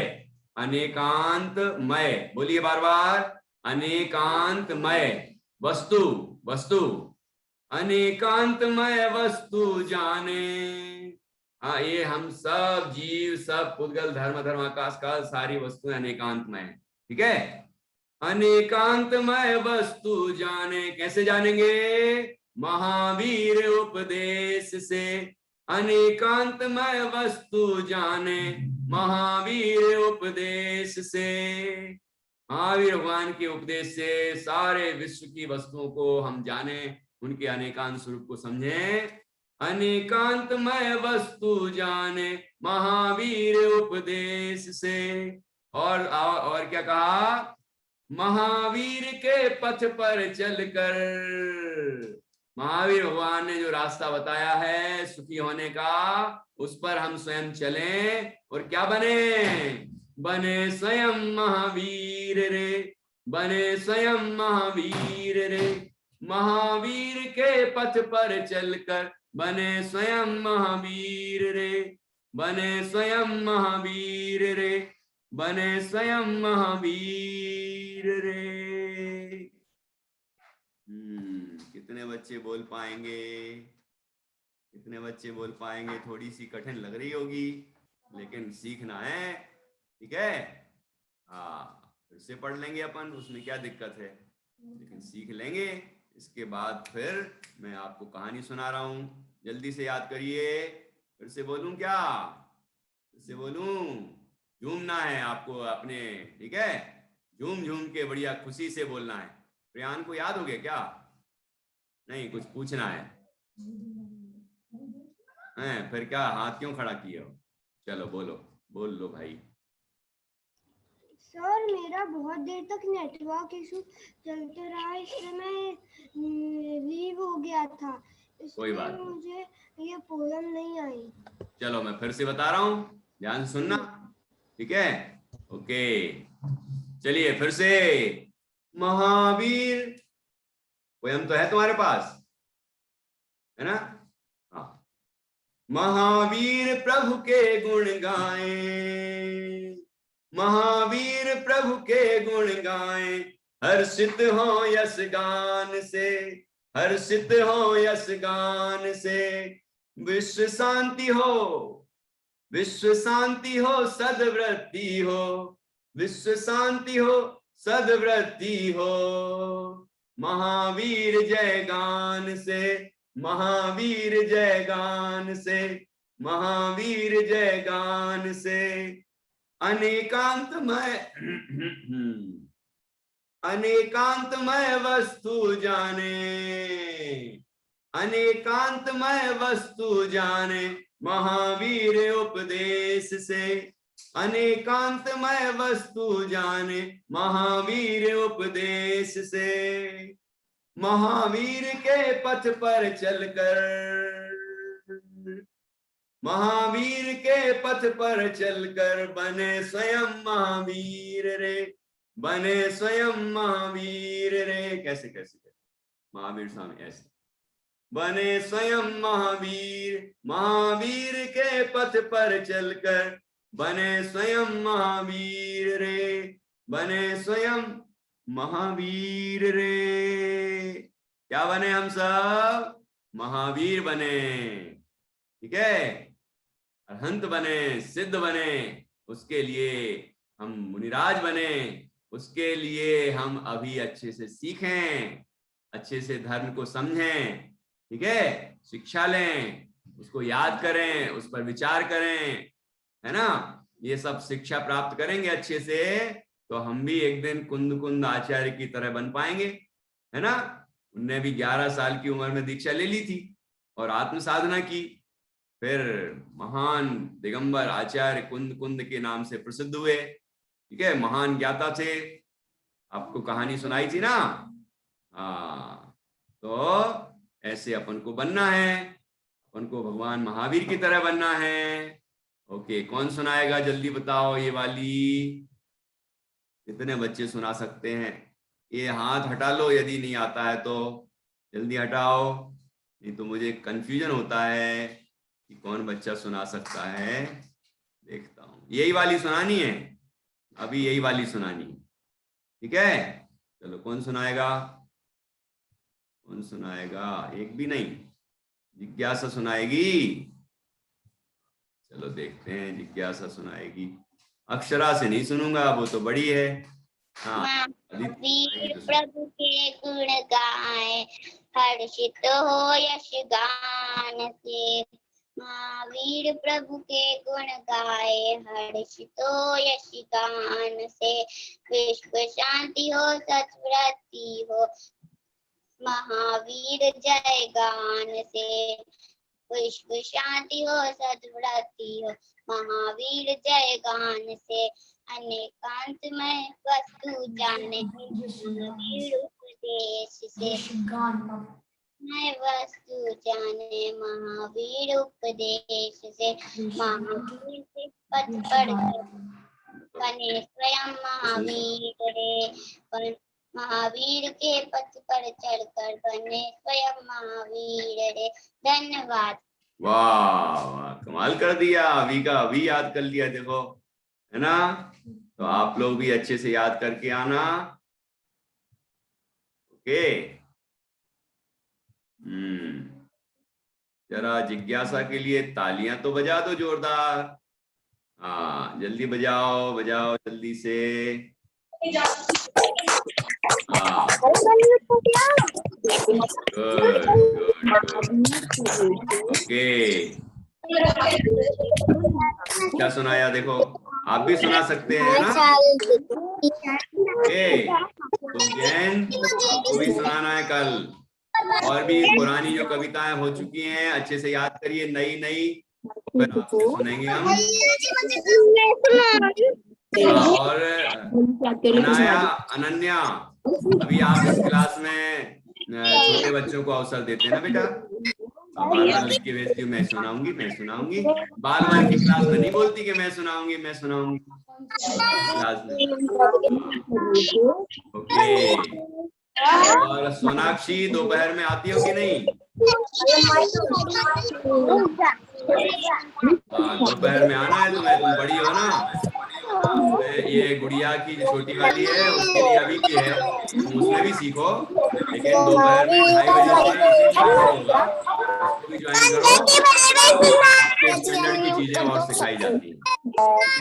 अनेकांतमय, बोलिए बार बार, अनेकांतमय वस्तु, वस्तु, अनेकांतमय वस्तु जाने। हाँ, ये हम सब जीव, सब पुद्गल, धर्म, धर्माकाश काल, सारी वस्तुएं अनेकांतमय है। ठीक है, अनेकांतमय वस्तु जाने। कैसे जानेंगे? महावीर उपदेश से। अनेकांतमय वस्तु जाने महावीर उपदेश से। महावीर भगवान के उपदेश से सारे विश्व की वस्तुओं को हम जाने, उनके अनेकांत स्वरूप को समझें। अनेकांतमय वस्तु जाने महावीर उपदेश से। और क्या कहा? महावीर के पथ पर चलकर, महावीर भगवान ने जो रास्ता बताया है सुखी होने का, उस पर हम स्वयं चलें और क्या बने? बने स्वयं महावीर रे, बने स्वयं महावीर रे। महावीर के पथ पर चलकर बने स्वयं महावीर रे, बने स्वयं महावीर रे, बने स्वयं महावीर रे। कितने बच्चे बोल पाएंगे? कितने बच्चे बोल पाएंगे? थोड़ी सी कठिन लग रही होगी, लेकिन सीखना है। ठीक है, हाँ, फिर से पढ़ लेंगे अपन, उसमें क्या दिक्कत है, लेकिन सीख लेंगे। इसके बाद फिर मैं आपको कहानी सुना रहा हूं, जल्दी से याद करिए। फिर से बोलूं क्या? फिर से बोलूं? झूमना है आपको अपने, ठीक है, झूम झूम के बढ़िया खुशी से बोलना है। प्रियान को याद हो गया क्या? नहीं, कुछ पूछना है? फिर क्या हाथ क्यों खड़ा किए हो? चलो बोलो, बोल लो भाई। सर, मेरा बहुत देर तक नेटवर्क इशू चलते रहा, इसलिए मैं लीव हो गया था। कोई बात इसलिए नहीं। मुझे ये पोयम नहीं आई। चलो मैं फिर से बता रहा हूं, ध्यान से सुनना, ठीक है? ओके, चलिए फिर से। महावीर, पोयम तो है तुम्हारे पास, है ना? हाँ। महावीर प्रभु के गुण गाएं, महावीर प्रभु के गुण गाएं, हर्षित हो यश गान से, हर्षित हो यश गान से। विश्व शांति हो, विश्व शांति हो, सद्वृत्ति हो, विश्व शांति हो, सद्वृत्ति हो। महावीर जय गान से, महावीर जय गान से, महावीर जय गान से। अनेकांतमय अनेकांतमय वस्तु जाने, अनेकांतमय वस्तु जाने, महावीर उपदेश से, अनेकांतमय वस्तु जाने, महावीर उपदेश से। महावीर के पथ पर चलकर, महावीर के पथ पर चलकर, बने स्वयं महावीर रे, बने स्वयं महावीर रे। कैसे कैसे महावीर स्वामी ऐसे, बने स्वयं महावीर, महावीर के पथ पर चलकर, बने स्वयं महावीर रे, बने स्वयं महावीर रे। क्या बने हम सब? महावीर बने, ठीक है? अरहंत बने, सिद्ध बने, उसके लिए हम मुनिराज बने, उसके लिए हम अभी अच्छे से सीखें, अच्छे से धर्म को समझें, ठीक है? शिक्षा लें, उसको याद करें, उस पर विचार करें, है ना? ये सब शिक्षा प्राप्त करेंगे अच्छे से, तो हम भी एक दिन कुंद कुंद आचार्य की तरह बन पाएंगे, है ना? उनने भी 11 साल की उम्र में दीक्षा ले ली थी और आत्म साधना की, फिर महान दिगंबर आचार्य कुंद कुंद के नाम से प्रसिद्ध हुए, ठीक है? महान ज्ञाता थे, आपको कहानी सुनाई थी ना? हाँ, तो ऐसे अपन को बनना है, अपन को भगवान महावीर की तरह बनना है। ओके, कौन सुनाएगा जल्दी बताओ ये वाली? कितने बच्चे सुना सकते हैं? ये हाथ हटा लो यदि नहीं आता है तो, जल्दी हटाओ, नहीं तो मुझे कंफ्यूजन होता है कि कौन बच्चा सुना सकता है। देखता हूँ, यही वाली सुनानी है, अभी यही वाली सुनानी है, ठीक है? चलो कौन सुनाएगा, कौन सुनाएगा? एक भी नहीं, जिज्ञासा सुनाएगी। चलो देखते हैं, जिज्ञासा सुनाएगी। अक्षरा से नहीं सुनूंगा, वो तो बड़ी है। हाँ, महावीर प्रभु के गुण गाए, हर्षित हो यश गान से। महावीर प्रभु के गुण गाए, हर्षित हो यश गान से। विश्व शांति हो, सद्वृत्ति हो, महावीर जय गान से। विश्व शांति हो, सद्वृत्ति हो, महावीर जय गान से। अनेकांतमय वस्तु जाने, महावीर उपदेश से। मैं वस्तु जाने, महावीर उपदेश से। महावीर के पथ पर बने स्वयं महावीर रे, महावीर के पथ पर चढ़कर बने स्वयं महावीर रे। धन्यवाद। वाह वाह, कमाल कर दिया, अभी का अभी याद कर लिया, देखो, है ना? तो आप लोग भी अच्छे से याद करके आना, ओके? जरा जिज्ञासा के लिए तालियां तो बजा दो जोरदार। हाँ, जल्दी बजाओ, बजाओ जल्दी से। हाँ, गुड गुड, ओके। क्या सुनाया देखो, आप भी सुना सकते हैं ना? ओके, तो जैन आपको भी सुनाना है कल, और भी पुरानी जो कविताएं हो चुकी हैं अच्छे से याद करिए, नई नई फिर आपसे सुनेंगे हम। और अनाया, अनन्या, अभी आप इस क्लास में छोटे बच्चों को अवसर देते हैं ना बेटा? अब बार बार लिख के भेजती हूँ, मैं सुनाऊंगी। बाल वन की क्लास में नहीं बोलती कि मैं सुनाऊंगी क्लास में। ओके। और सोनाक्षी दोपहर में आती हो कि नहीं? दोपहर में आना है तुम्हें, तुम बड़ी हो ना। ये गुड़िया की जो छोटी वाली है उसके लिए अभी की है, तुम उसमें भी सीखो, लेकिन दोपहर में 2:30 बजे से उसी में होगा, उसको भी ज्वाइन करो। आपके स्टैंडर्ड की चीजें और सिखाई जाती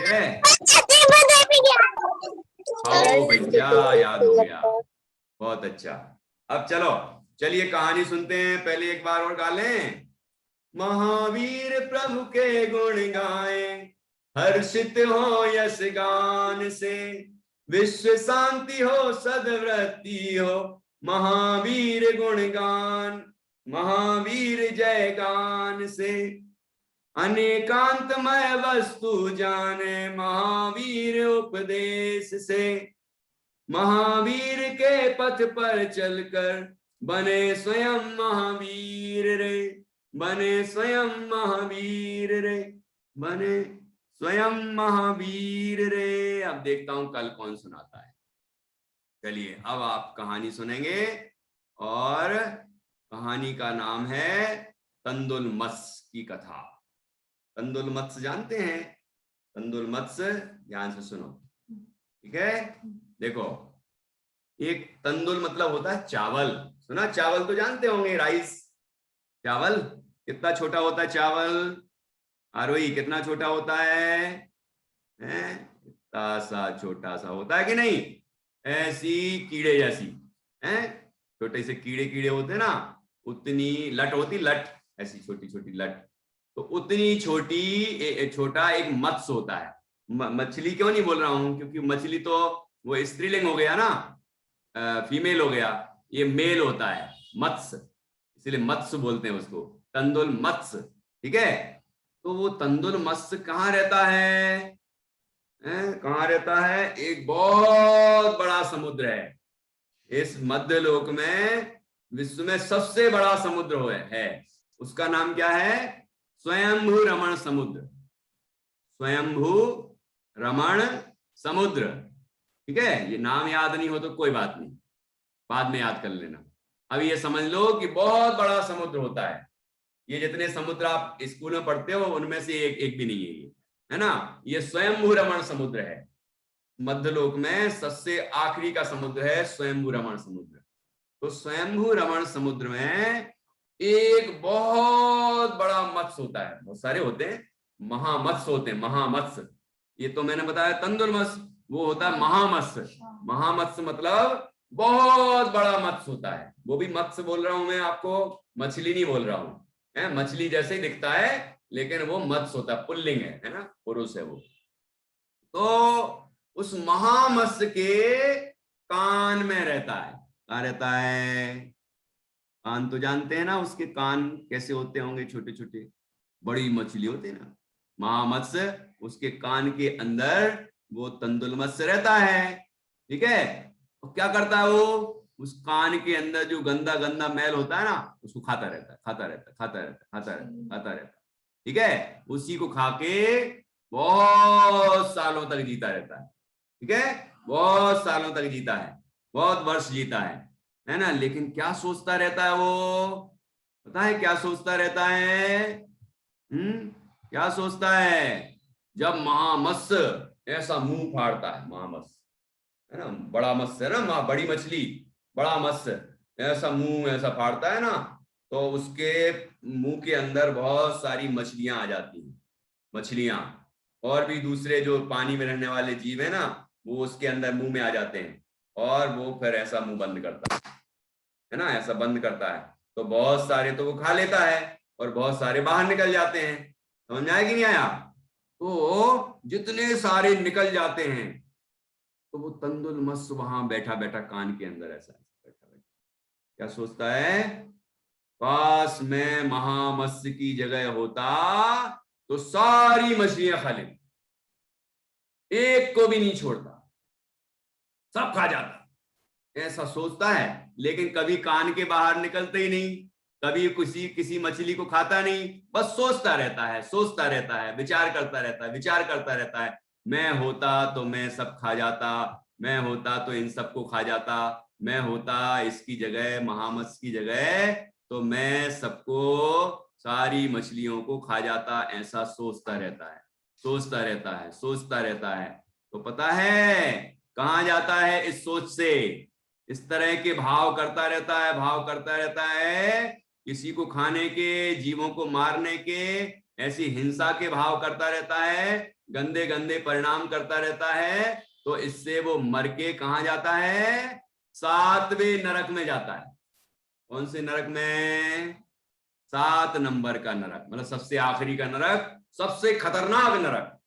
हैं। आओ भैया, याद हो गया, बहुत अच्छा। अब चलिए कहानी सुनते हैं। पहले एक बार और गा लें। महावीर प्रभु के गुण गाएं, हर्षित हो यश गान से, विश्व शांति हो सद्वृत्ति हो, महावीर गुणगान, महावीर जय गान से, अनेकांतमय वस्तु जाने, महावीर उपदेश से, महावीर के पथ पर चलकर बने स्वयं महावीर रे, बने स्वयं महावीर रे, बने स्वयं महावीर रे। अब देखता हूं कल कौन सुनाता है। चलिए अब आप कहानी सुनेंगे, और कहानी का नाम है तंदुल मत्स्य की कथा। तंदुल मत्स्य जानते हैं? तंदुल मत्स्य, ध्यान से सुनो, ठीक है? देखो, एक तंदुल मतलब होता है चावल। सुना, चावल तो जानते होंगे, राइस, चावल। कितना छोटा होता है चावल? आरोही, कितना छोटा होता है? इतना सा छोटा सा होता है कि नहीं? ऐसी कीड़े जैसी, छोटे से कीड़े होते हैं ना, उतनी लट होती, लट, ऐसी छोटी छोटी लट, तो उतनी छोटा एक मत्स्य होता है। मछली क्यों नहीं बोल रहा हूं, क्योंकि मछली तो वो स्त्रीलिंग हो गया ना, फीमेल हो गया, ये मेल होता है मत्स्य, इसलिए मत्स्य बोलते हैं उसको, तंदुल मत्स्य, ठीक है? तो वो तंदुल मत्स्य कहाँ रहता है? कहाँ रहता है? एक बहुत बड़ा समुद्र है। इस मध्यलोक में विश्व में सबसे बड़ा समुद्र है। उसका नाम क्या है? स्वयंभू रमण समुद्र। स्वयंभू रमण समुद्र, ठीक है? ये नाम याद नहीं हो तो कोई बात नहीं, बाद में याद कर लेना। अब ये समझ लो कि बहुत बड़ा समुद्र होता है। ये जितने समुद्र आप स्कूल में पढ़ते हो उनमें से एक भी नहीं है ये, है ना? ये स्वयंभू रमण समुद्र है। मध्यलोक में सबसे आखिरी का समुद्र है स्वयंभू रमण समुद्र। तो स्वयंभू रमण समुद्र में एक बहुत बड़ा मत्स्य होता है, बहुत सारे होते हैं, महामत्स्य होते हैं, महामत्स्य। ये तो मैंने बताया तंदुल मत्स्य, वो होता है महामत्स्य। महामत्स्य मतलब बहुत बड़ा मत्स्य होता है। वो भी मत्स्य बोल रहा हूं मैं आपको, मछली नहीं बोल रहा हूं, मछली जैसे ही दिखता है लेकिन वो मत्स्य होता है, पुल्लिंग है ना, पुरुष है वो। तो उस महामत्स्य के कान में रहता है। कहाँ रहता है? कान तो जानते हैं ना, उसके कान कैसे होते होंगे, छोटे छोटे, बड़ी मछली होती है ना महामत्स्य, उसके कान के अंदर वो तंदुल मत्स्य रहता है, ठीक है? तो क्या करता है वो? उस कान के अंदर जो गंदा गंदा मैल होता है ना, उसको खाता रहता, ठीक है? उसी को खा के बहुत सालों तक जीता रहता है, ठीक है? बहुत सालों तक जीता है, बहुत वर्ष जीता है ना? लेकिन क्या सोचता रहता है वो? पता है क्या सोचता रहता है? क्या सोचता है? जब महामत्स्य ऐसा मुंह फाड़ता है, महामत्स्य है ना, बड़ा मत्स्य है ना, बड़ी मछली, बड़ा मत्स्य ऐसा मुंह ऐसा फाड़ता है ना, तो उसके मुंह के अंदर बहुत सारी मछलियां आ जाती हैं। मछलियां और भी दूसरे जो पानी में रहने वाले जीव है ना, वो उसके अंदर मुंह में आ जाते हैं, और वो फिर ऐसा मुंह बंद करता है ना, ऐसा बंद करता है। तो बहुत सारे तो वो खा लेता है और बहुत सारे बाहर निकल जाते हैं। समझ आया कि नहीं आया? तो जितने सारे निकल जाते हैं, तो वो तंदुल मत्स्य वहां बैठा बैठा कान के अंदर ऐसा बैठा क्या सोचता है? काश मैं महामत्स्य की जगह होता तो सारी मछलियां खा लेता, एक को भी नहीं छोड़ता, सब खा जाता, ऐसा सोचता है। लेकिन कभी कान के बाहर निकलते ही नहीं, कभी किसी मछली को खाता नहीं, बस सोचता रहता है, सोचता रहता है, विचार करता रहता है, विचार करता रहता है। मैं होता तो मैं सब खा जाता, मैं होता तो इन सबको खा जाता, मैं होता इसकी जगह, महामत्स्य की जगह, तो मैं सबको, सारी मछलियों को खा जाता। ऐसा सोचता रहता है, सोचता रहता है, सोचता रहता है। तो पता है कहां जाता है इस सोच से? इस तरह के भाव करता रहता है, भाव करता रहता है, किसी को खाने के, जीवों को मारने के, ऐसी हिंसा के भाव करता रहता है, गंदे गंदे परिणाम करता रहता है। तो इससे वो मर के कहां जाता है? 7वें नरक में जाता है। कौन से नरक में? 7 नंबर का नरक, मतलब सबसे आखिरी का नरक, सबसे खतरनाक नरक,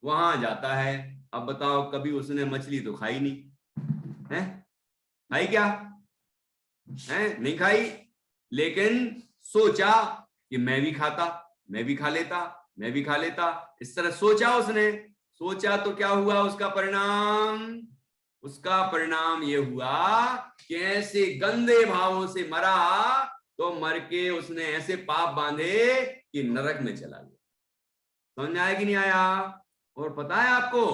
वहां जाता है। अब बताओ, कभी उसने मछली तो खाई नहीं है, खाई क्या है? नहीं खाई, लेकिन सोचा कि मैं भी खाता, मैं भी खा लेता, मैं भी खा लेता। इस तरह सोचा उसने। सोचा तो क्या हुआ उसका परिणाम? उसका परिणाम ये हुआ कि ऐसे गंदे भावों से मरा, तो मर के उसने ऐसे पाप बांधे कि नरक में चला गया। समझ आया कि नहीं आया? और पता है आपको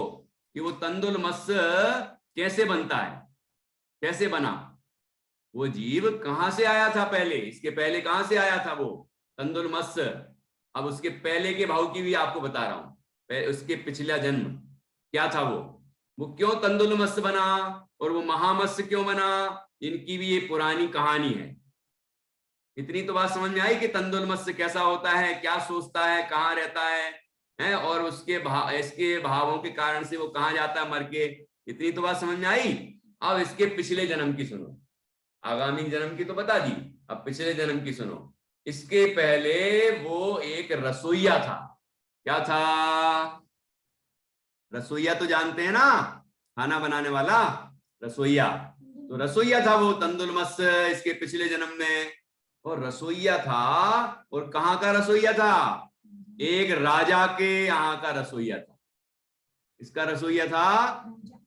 कि वो तंदुल मत्स्य कैसे बनता है, कैसे बना? वो जीव कहां से आया था पहले? इसके पहले कहां से आया था वो तंदुल मत्स्य? अब उसके पहले के भाव की भी आपको बता रहा हूं। उसके पिछला जन्म क्या था? वो क्यों तंदुल मत्स्य बना और वो महामत्स्य क्यों बना? इनकी भी ये पुरानी कहानी है। इतनी तो बात समझ में आई कि तंदुल मत्स्य कैसा होता है, क्या सोचता है, कहाँ रहता है, और उसके इसके भावों के कारण से वो कहाँ जाता है मर के। इतनी तो बात समझ में आई। अब इसके पिछले जन्म की सुनो। आगामी जन्म की तो बता दी, अब पिछले जन्म की सुनो। इसके पहले वो एक रसोइया था। क्या था? रसोइया तो जानते हैं ना, खाना बनाने वाला रसोइया। तो रसोइया था वो तंदुल मत्स्य इसके पिछले जन्म में। और रसोइया था, और कहां का रसोइया था? एक राजा के यहाँ का रसोइया था। इसका रसोइया था,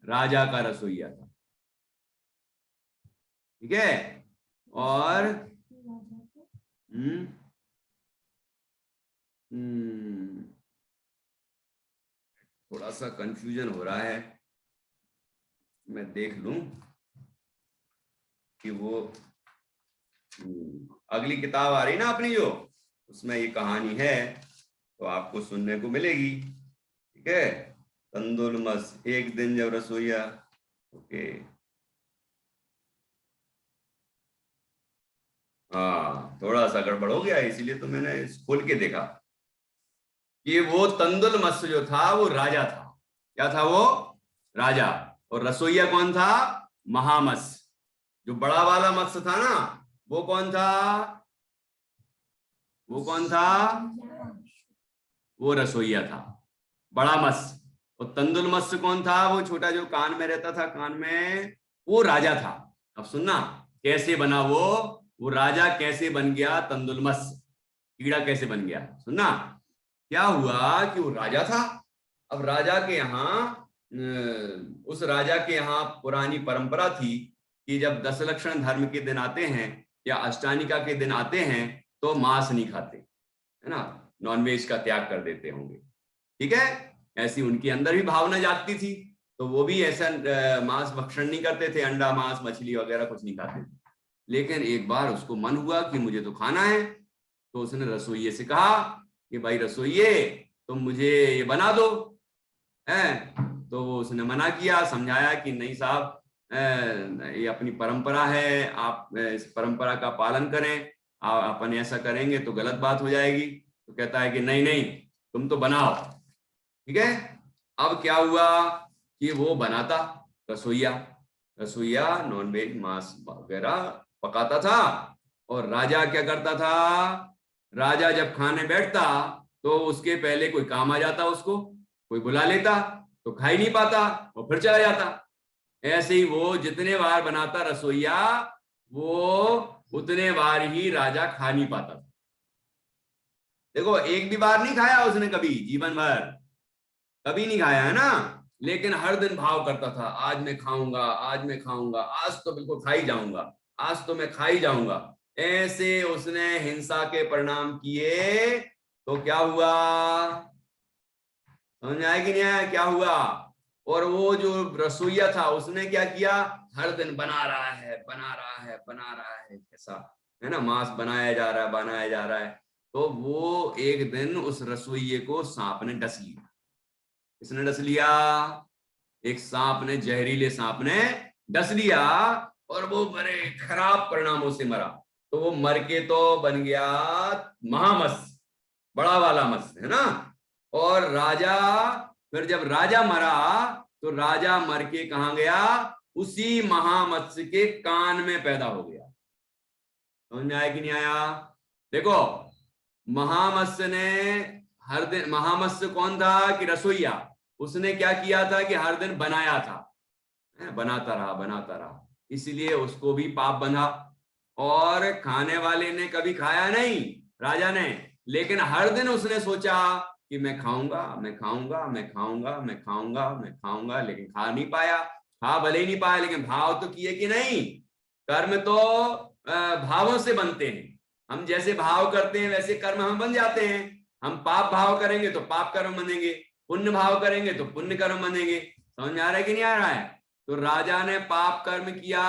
राजा का रसोइया था। ठीक है? और थोड़ा सा कंफ्यूजन हो रहा है, मैं देख लूं कि वो अगली किताब आ रही ना अपनी जो, उसमें ये कहानी है, तो आपको सुनने को मिलेगी। ठीक है? तंदुल मत्स्य, एक दिन जब रसोइया, ओके, हाँ थोड़ा सा गड़बड़ हो गया, इसीलिए तो मैंने खोल के देखा कि वो तंदुल मत्स्य जो था वो राजा था। क्या था वो? राजा। और रसोइया कौन था? महामत्स्य। जो बड़ा वाला मत्स्य था ना, वो कौन था? वो कौन था? वो रसोइया था, बड़ा मत्स्य। और तंदुल मत्स्य कौन था? वो छोटा जो कान में रहता था, कान में, वो राजा था। अब सुनना कैसे बना वो राजा कैसे बन गया तंदुल मत्स्य, कीड़ा कैसे बन गया। सुनना क्या हुआ कि वो राजा था। अब राजा के यहाँ, उस राजा के यहाँ पुरानी परंपरा थी कि जब दशलक्षण धर्म के दिन आते हैं या अष्टानिका के दिन आते हैं तो मांस नहीं खाते, है ना, नॉनवेज का त्याग कर देते होंगे। ठीक है? ऐसी उनके अंदर भी भावना जागती थी, तो वो भी ऐसा मांस भक्षण नहीं करते थे, अंडा मांस मछली वगैरह कुछ नहीं खाते थे। लेकिन एक बार उसको मन हुआ कि मुझे तो खाना है, तो उसने रसोइये से कहा कि भाई रसोइये तुम मुझे ये बना दो, है। तो वो उसने मना किया, समझाया कि नहीं साहब, ये अपनी परंपरा है, आप इस परंपरा का पालन करें, अपन ऐसा करेंगे तो गलत बात हो जाएगी। तो कहता है कि नहीं नहीं तुम तो बनाओ। ठीक है? अब क्या हुआ कि वो बनाता, रसोइया नॉनवेज मांस वगैरह पकाता था। और राजा क्या करता था? राजा जब खाने बैठता तो उसके पहले कोई काम आ जाता, उसको कोई बुला लेता, तो खा ही नहीं पाता और फिर चला जाता। ऐसे ही वो जितने बार बनाता रसोइया, वो उतने बार ही राजा खा नहीं पाता। देखो एक भी बार नहीं खाया उसने कभी, जीवन भर कभी नहीं खाया, है ना, लेकिन हर दिन भाव करता था, आज मैं खाऊंगा, आज मैं खाऊंगा, आज तो बिल्कुल खा ही जाऊंगा, आज तो मैं खा ही जाऊंगा। ऐसे उसने हिंसा के परिणाम किए तो क्या हुआ, समझ आया कि नहीं आया, क्या हुआ। और वो जो रसोईया था उसने क्या किया, हर दिन बना रहा है बना रहा है बना रहा है, ऐसा है ना, मांस बनाया जा रहा है बनाया जा रहा है। तो वो एक दिन उस रसोइये को सांप ने डस लिया। किसने डस लिया, एक सांप ने, जहरीले सांप ने डस लिया, और वो बड़े खराब परिणामों से मरा। तो वो मर के तो बन गया महामत्स्य, बड़ा वाला मत्स्य, है ना। और राजा, फिर जब राजा मरा तो राजा मर के कहां गया, उसी महामत्स्य के कान में पैदा हो गया। समझ में आया कि नहीं आया। देखो, महामत्स्य ने हर दिन, महामत्स्य कौन था कि रसोईया, उसने क्या किया था कि हर दिन बनाया था, बनाता रहा, इसलिए उसको भी पाप बंधा। और खाने वाले ने कभी खाया नहीं, राजा ने, लेकिन हर दिन उसने सोचा कि मैं खाऊंगा मैं खाऊंगा मैं खाऊंगा मैं खाऊंगा मैं खाऊंगा, लेकिन खा नहीं पाया। खा भले ही नहीं पाया, लेकिन भाव तो किए कि नहीं। कर्म तो भावों से बनते हैं, हम जैसे भाव करते हैं वैसे कर्म हम बन जाते हैं। हम पाप भाव करेंगे तो पाप कर्म बनेंगे, पुण्य भाव करेंगे तो पुण्य कर्म बनेंगे। समझ में आ रहा है कि नहीं आ रहा है। तो राजा ने पाप कर्म किया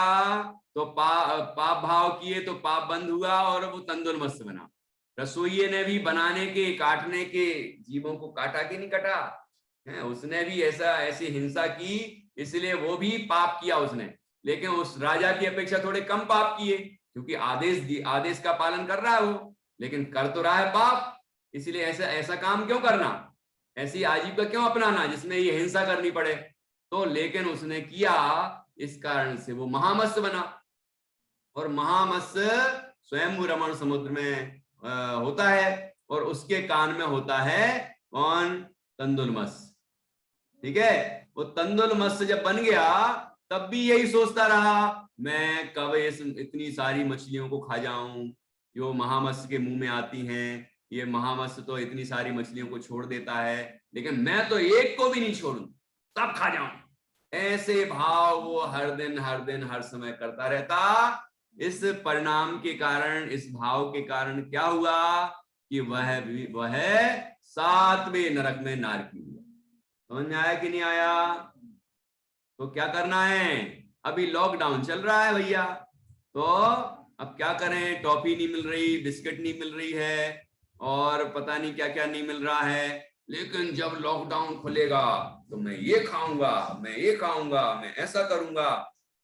तो पाप भाव किए तो पाप बंद हुआ और वो तंदुलमस्त बना। रसोइये ने भी बनाने के, काटने के, जीवों को काटा कि नहीं काटा है, उसने भी ऐसी हिंसा की, इसलिए वो भी पाप किया उसने। लेकिन उस राजा की अपेक्षा थोड़े कम पाप किए, क्योंकि आदेश का पालन कर रहा है वो, लेकिन कर तो रहा है पाप। इसलिए ऐसा काम क्यों करना, ऐसी आजीविका क्यों अपनाना जिसमें ये हिंसा करनी पड़े। तो लेकिन उसने किया, इस कारण से वो महामत्स्य बना। और महामत्स्य स्वयं रमण समुद्र में होता है, और उसके कान में होता है कौन, तंदुलमत्स्य। ठीक है, वो तंदुलमत्स्य जब बन गया तब भी यही सोचता रहा, मैं कब इतनी सारी मछलियों को खा जाऊं जो महामत्स्य के मुंह में आती हैं। ये महामत्स्य तो इतनी सारी मछलियों को छोड़ देता है, लेकिन मैं तो एक को भी नहीं छोड़ूं, सब खा जाऊं। ऐसे भाव वो हर दिन हर समय करता रहता। इस परिणाम के कारण, इस भाव के कारण क्या हुआ कि वह 7वें नरक में नारकी हुआ। समझ में आया कि नहीं आया। तो क्या करना है, अभी लॉकडाउन चल रहा है भैया, तो अब क्या करें, टॉफी नहीं मिल रही, बिस्किट नहीं मिल रही है, और पता नहीं क्या क्या नहीं मिल रहा है। लेकिन जब लॉकडाउन खुलेगा तो मैं ये खाऊंगा, मैं ये खाऊंगा, मैं ऐसा करूंगा,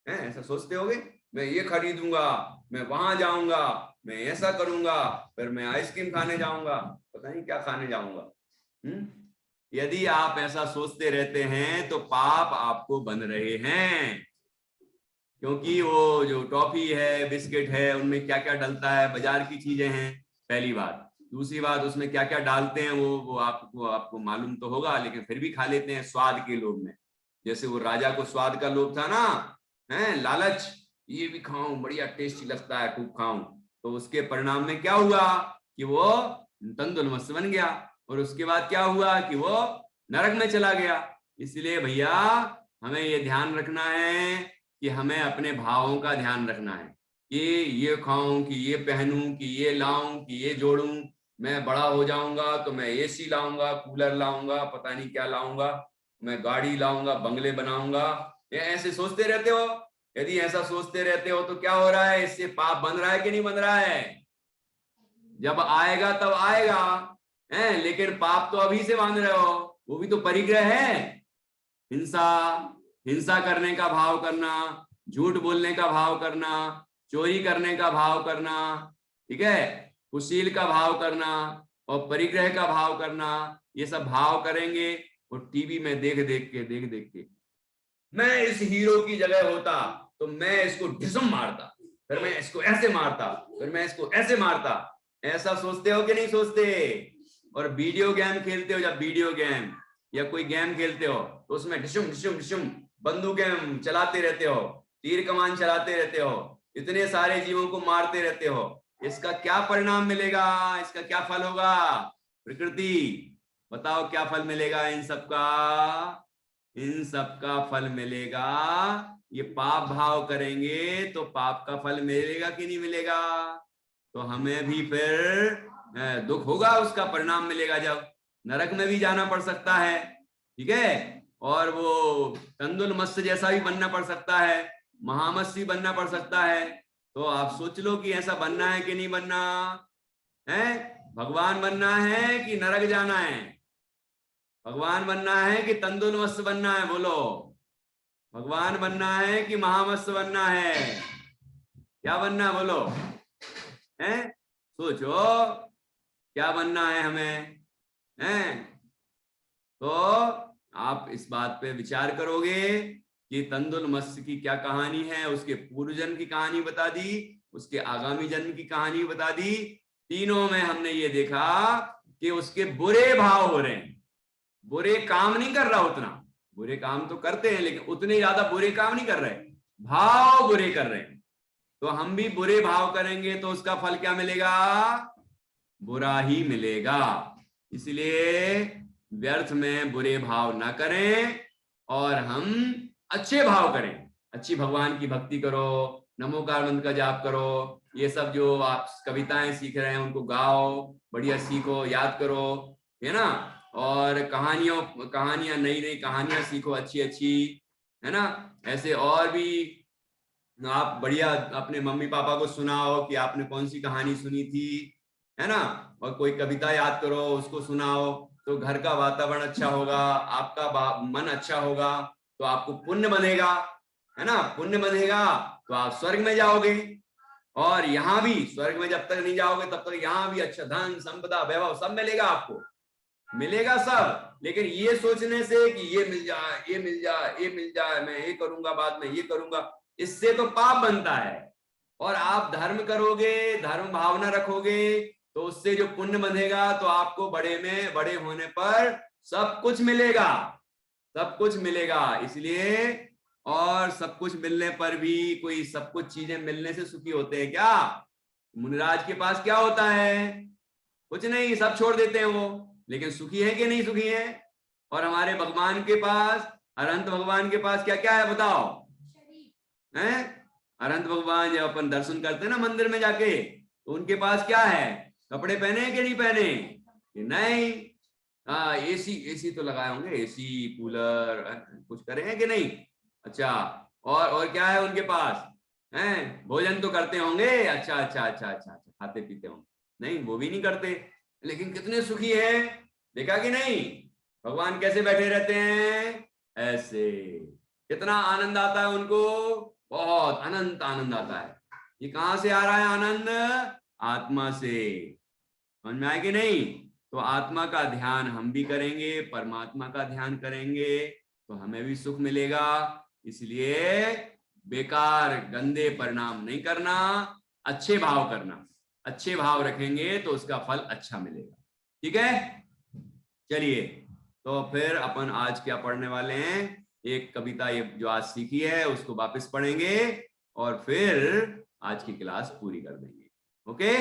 है ऐसा सोचते होगे, मैं ये खरीदूंगा, मैं वहां जाऊंगा, मैं ऐसा करूंगा, फिर मैं आइसक्रीम खाने जाऊंगा, पता नहीं क्या खाने जाऊंगा। यदि आप ऐसा सोचते रहते हैं तो पाप आपको बन रहे हैं, क्योंकि वो जो टॉफी है, बिस्किट है, उनमें क्या क्या डलता है, बाजार की चीजें हैं, पहली बात। दूसरी बात, उसमें क्या क्या डालते हैं वो आपको मालूम तो होगा, लेकिन फिर भी खा लेते हैं स्वाद के लोभ में। जैसे वो राजा को स्वाद का लोभ था ना, है लालच, ये भी खाऊं, बढ़िया टेस्टी लगता है, खूब खाऊं। तो उसके परिणाम में क्या हुआ कि वो तंदुलमस्त बन गया, और उसके बाद क्या हुआ कि वो नरक में चला गया। इसलिए भैया हमें ये ध्यान रखना है कि हमें अपने भावों का ध्यान रखना है कि ये खाऊं, कि ये पहनूं, कि ये लाऊं, कि ये जोड़ूं, मैं बड़ा हो जाऊंगा तो मैं एसी लाऊंगा, कूलर लाऊंगा, पता नहीं क्या लाऊंगा, मैं गाड़ी लाऊंगा, बंगले बनाऊंगा। ये ऐसे सोचते रहते हो। यदि ऐसा सोचते रहते हो तो क्या हो रहा है, इससे पाप बन रहा है कि नहीं बन रहा है। जब आएगा तब आएगा, है, लेकिन पाप तो अभी से बांध रहे हो, वो भी तो परिग्रह है। हिंसा करने का भाव करना, झूठ बोलने का भाव करना, चोरी करने का भाव करना, ठीक है, कुशील का भाव करना और परिग्रह का भाव करना, ये सब भाव करेंगे। और टीवी में देख देख के मैं इस हीरो की जगह होता तो मैं इसको ढिसम मारता, फिर मैं इसको ऐसे मारता, फिर मैं इसको ऐसे मारता। ऐसा सोचते हो कि नहीं सोचते। और वीडियो गेम खेलते हो, जब वीडियो गेम या कोई गेम खेलते हो तो उसमें ढिशुम ढिशुम ढिशुम बंदूकें चलाते रहते हो, तीर कमान चलाते रहते हो, इतने सारे जीवों को मारते रहते हो। इसका क्या परिणाम मिलेगा, इसका क्या फल होगा। प्रकृति बताओ क्या फल मिलेगा इन सबका। इन सबका फल मिलेगा, ये पाप भाव करेंगे तो पाप का फल मिलेगा कि नहीं मिलेगा। तो हमें भी फिर दुख होगा, उसका परिणाम मिलेगा, जब नरक में भी जाना पड़ सकता है, ठीक है, और वो तंदुल मत्स्य जैसा भी बनना पड़ सकता है, महामत्स्य बनना पड़ सकता है। तो आप सोच लो कि ऐसा बनना है कि नहीं बनना है, भगवान बनना है कि नरक जाना है, भगवान बनना है कि तंदुल मत्स्य बनना है, बोलो, भगवान बनना है कि महामत्स्य बनना है, क्या बनना है बोलो, हैं, सोचो क्या बनना है हमें, हैं। तो आप इस बात पे विचार करोगे कि तंदुल मत्स्य की क्या कहानी है, उसके पूर्व जन्म की कहानी बता दी, उसके आगामी जन्म की कहानी बता दी। तीनों में हमने ये देखा कि उसके बुरे भाव हो रहे हैं, बुरे काम नहीं कर रहा उतना, बुरे काम तो करते हैं लेकिन उतने ज्यादा बुरे काम नहीं कर रहे, भाव बुरे कर रहे हैं। तो हम भी बुरे भाव करेंगे तो उसका फल क्या मिलेगा, बुरा ही मिलेगा। इसलिए व्यर्थ में बुरे भाव ना करें और हम अच्छे भाव करें, अच्छी भगवान की भक्ति करो, नमोकार मंत्र का जाप करो, ये सब जो आप कविताएं सीख रहे हैं उनको गाओ, बढ़िया सीखो, याद करो, है ना, और कहानियां नई नई कहानियां सीखो अच्छी अच्छी, है ना। ऐसे और भी आप बढ़िया अपने मम्मी पापा को सुनाओ कि आपने कौन सी कहानी सुनी थी, है ना, और कोई कविता याद करो उसको सुनाओ, तो घर का वातावरण अच्छा होगा, आपका मन अच्छा होगा, तो आपको पुण्य बनेगा, है ना, पुण्य बनेगा तो आप स्वर्ग में जाओगे, और यहाँ भी स्वर्ग में जब तक नहीं जाओगे तब तक यहाँ भी अच्छा धन संपदा वैभव सब मिलेगा, आपको मिलेगा सब। लेकिन ये सोचने से कि ये मिल जाए, ये मिल जाए, ये मिल जाए, मैं ये करूंगा, बाद में ये करूंगा, इससे तो पाप बनता है। और आप धर्म करोगे, धर्म भावना रखोगे, तो उससे जो पुण्य बंधेगा तो आपको बड़े होने पर सब कुछ मिलेगा, सब कुछ मिलेगा। इसलिए, और सब कुछ मिलने पर भी कोई सब कुछ चीजें मिलने से सुखी होते हैं क्या? मुनिराज के पास क्या होता है? कुछ नहीं, सब छोड़ देते हैं वो, लेकिन सुखी है कि नहीं सुखी है? और हमारे भगवान के पास, अनंत भगवान के पास क्या क्या है बताओ, हैं? अनंत भगवान जब अपन दर्शन करते हैं ना मंदिर में जाके, तो उनके पास क्या है? कपड़े पहने हैं कि नहीं पहने? कि नहीं। हाँ, एसी तो लगाए होंगे, एसी कूलर कुछ करे हैं कि नहीं? अच्छा, और क्या है उनके पास? हैं, भोजन तो करते होंगे, अच्छा अच्छा अच्छा अच्छा अच्छा, खाते पीते होंगे, नहीं वो भी नहीं करते, लेकिन कितने सुखी है, देखा कि नहीं? भगवान कैसे बैठे रहते हैं? ऐसे। कितना आनंद आता है उनको, बहुत अनंत आनंद आता है। ये कहां से आ रहा है आनंद? आत्मा से। समझ में आए कि नहीं? तो आत्मा का ध्यान हम भी करेंगे, परमात्मा का ध्यान करेंगे, तो हमें भी सुख मिलेगा। इसलिए बेकार गंदे परिणाम नहीं करना, अच्छे भाव करना, अच्छे भाव रखेंगे तो उसका फल अच्छा मिलेगा। ठीक है, चलिए, तो फिर अपन आज क्या पढ़ने वाले हैं? एक कविता ये जो आज सीखी है उसको वापस पढ़ेंगे और फिर आज की क्लास पूरी कर देंगे। ओके,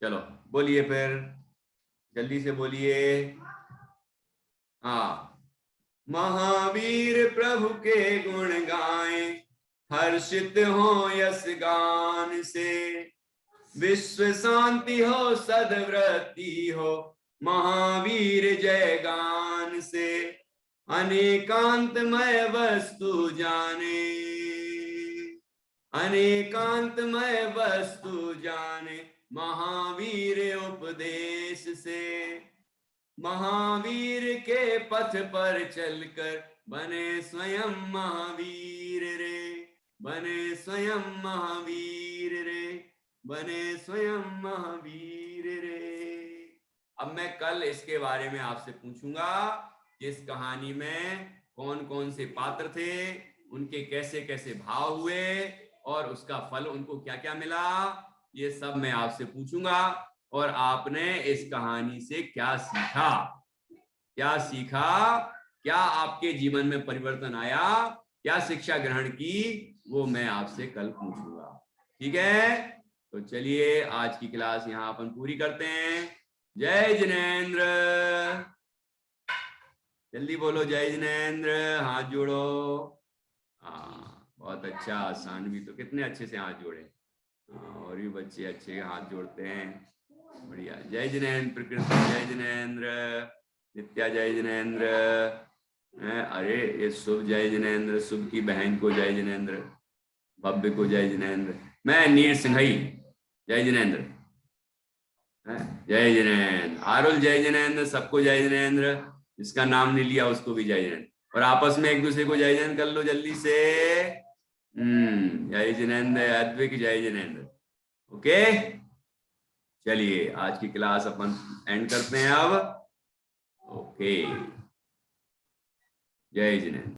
चलो बोलिए फिर, जल्दी से बोलिए। हाँ, महावीर प्रभु के गुण गाएं, हर्षित हो यश गान से, विश्व शांति हो सद्वृत्ति हो, महावीर जय गान से, अनेकांतमय वस्तु जाने, अनेकांतमय वस्तु जाने, महावीर उपदेश से, महावीर के पथ पर चलकर बने स्वयं महावीर रे, बने स्वयं महावीर रे, बने स्वयं महावीर रे। अब मैं कल इसके बारे में आपसे पूछूंगा कि इस कहानी में कौन कौन से पात्र थे, उनके कैसे कैसे भाव हुए और उसका फल उनको क्या क्या मिला, ये सब मैं आपसे पूछूंगा। और आपने इस कहानी से क्या सीखा, क्या सीखा, क्या आपके जीवन में परिवर्तन आया, क्या शिक्षा ग्रहण की, वो मैं आपसे कल पूछूंगा। ठीक है, तो चलिए आज की क्लास यहाँ अपन पूरी करते हैं। जय जिनेंद्र, जल्दी बोलो जय जिनेंद्र, हाथ जोड़ो। हाँ बहुत अच्छा, सानवी तो कितने अच्छे से हाथ जोड़े। और भी बच्चे अच्छे हाथ जोड़ते हैं, बढ़िया। जय जिनेन्द्र, प्रकृति जय जिनेन्द्र, नित्या जय जिनेन्द्र, अरे ये शुभ जय जिनेन्द्र, शुभ की बहन को जय जिनेन्द्र, भव्य को जय जिनेन्द्र, मैं नीर सिंघई जय जिनेन्द्र, जय जिनेन्द्र, आरुल जय जिनेन्द्र, सबको जय जिनेन्द्र, जिसका नाम नहीं लिया उसको भी जय जिनेन्द्र, और आपस में एक दूसरे को जय जिनेन्द्र कर लो जल्दी से। जय जिनेन्द्र, अद्विक जय जिनेन्द्र। ओके, चलिए आज की क्लास अपन एंड करते हैं अब। ओके, जय जिनेन्द्र।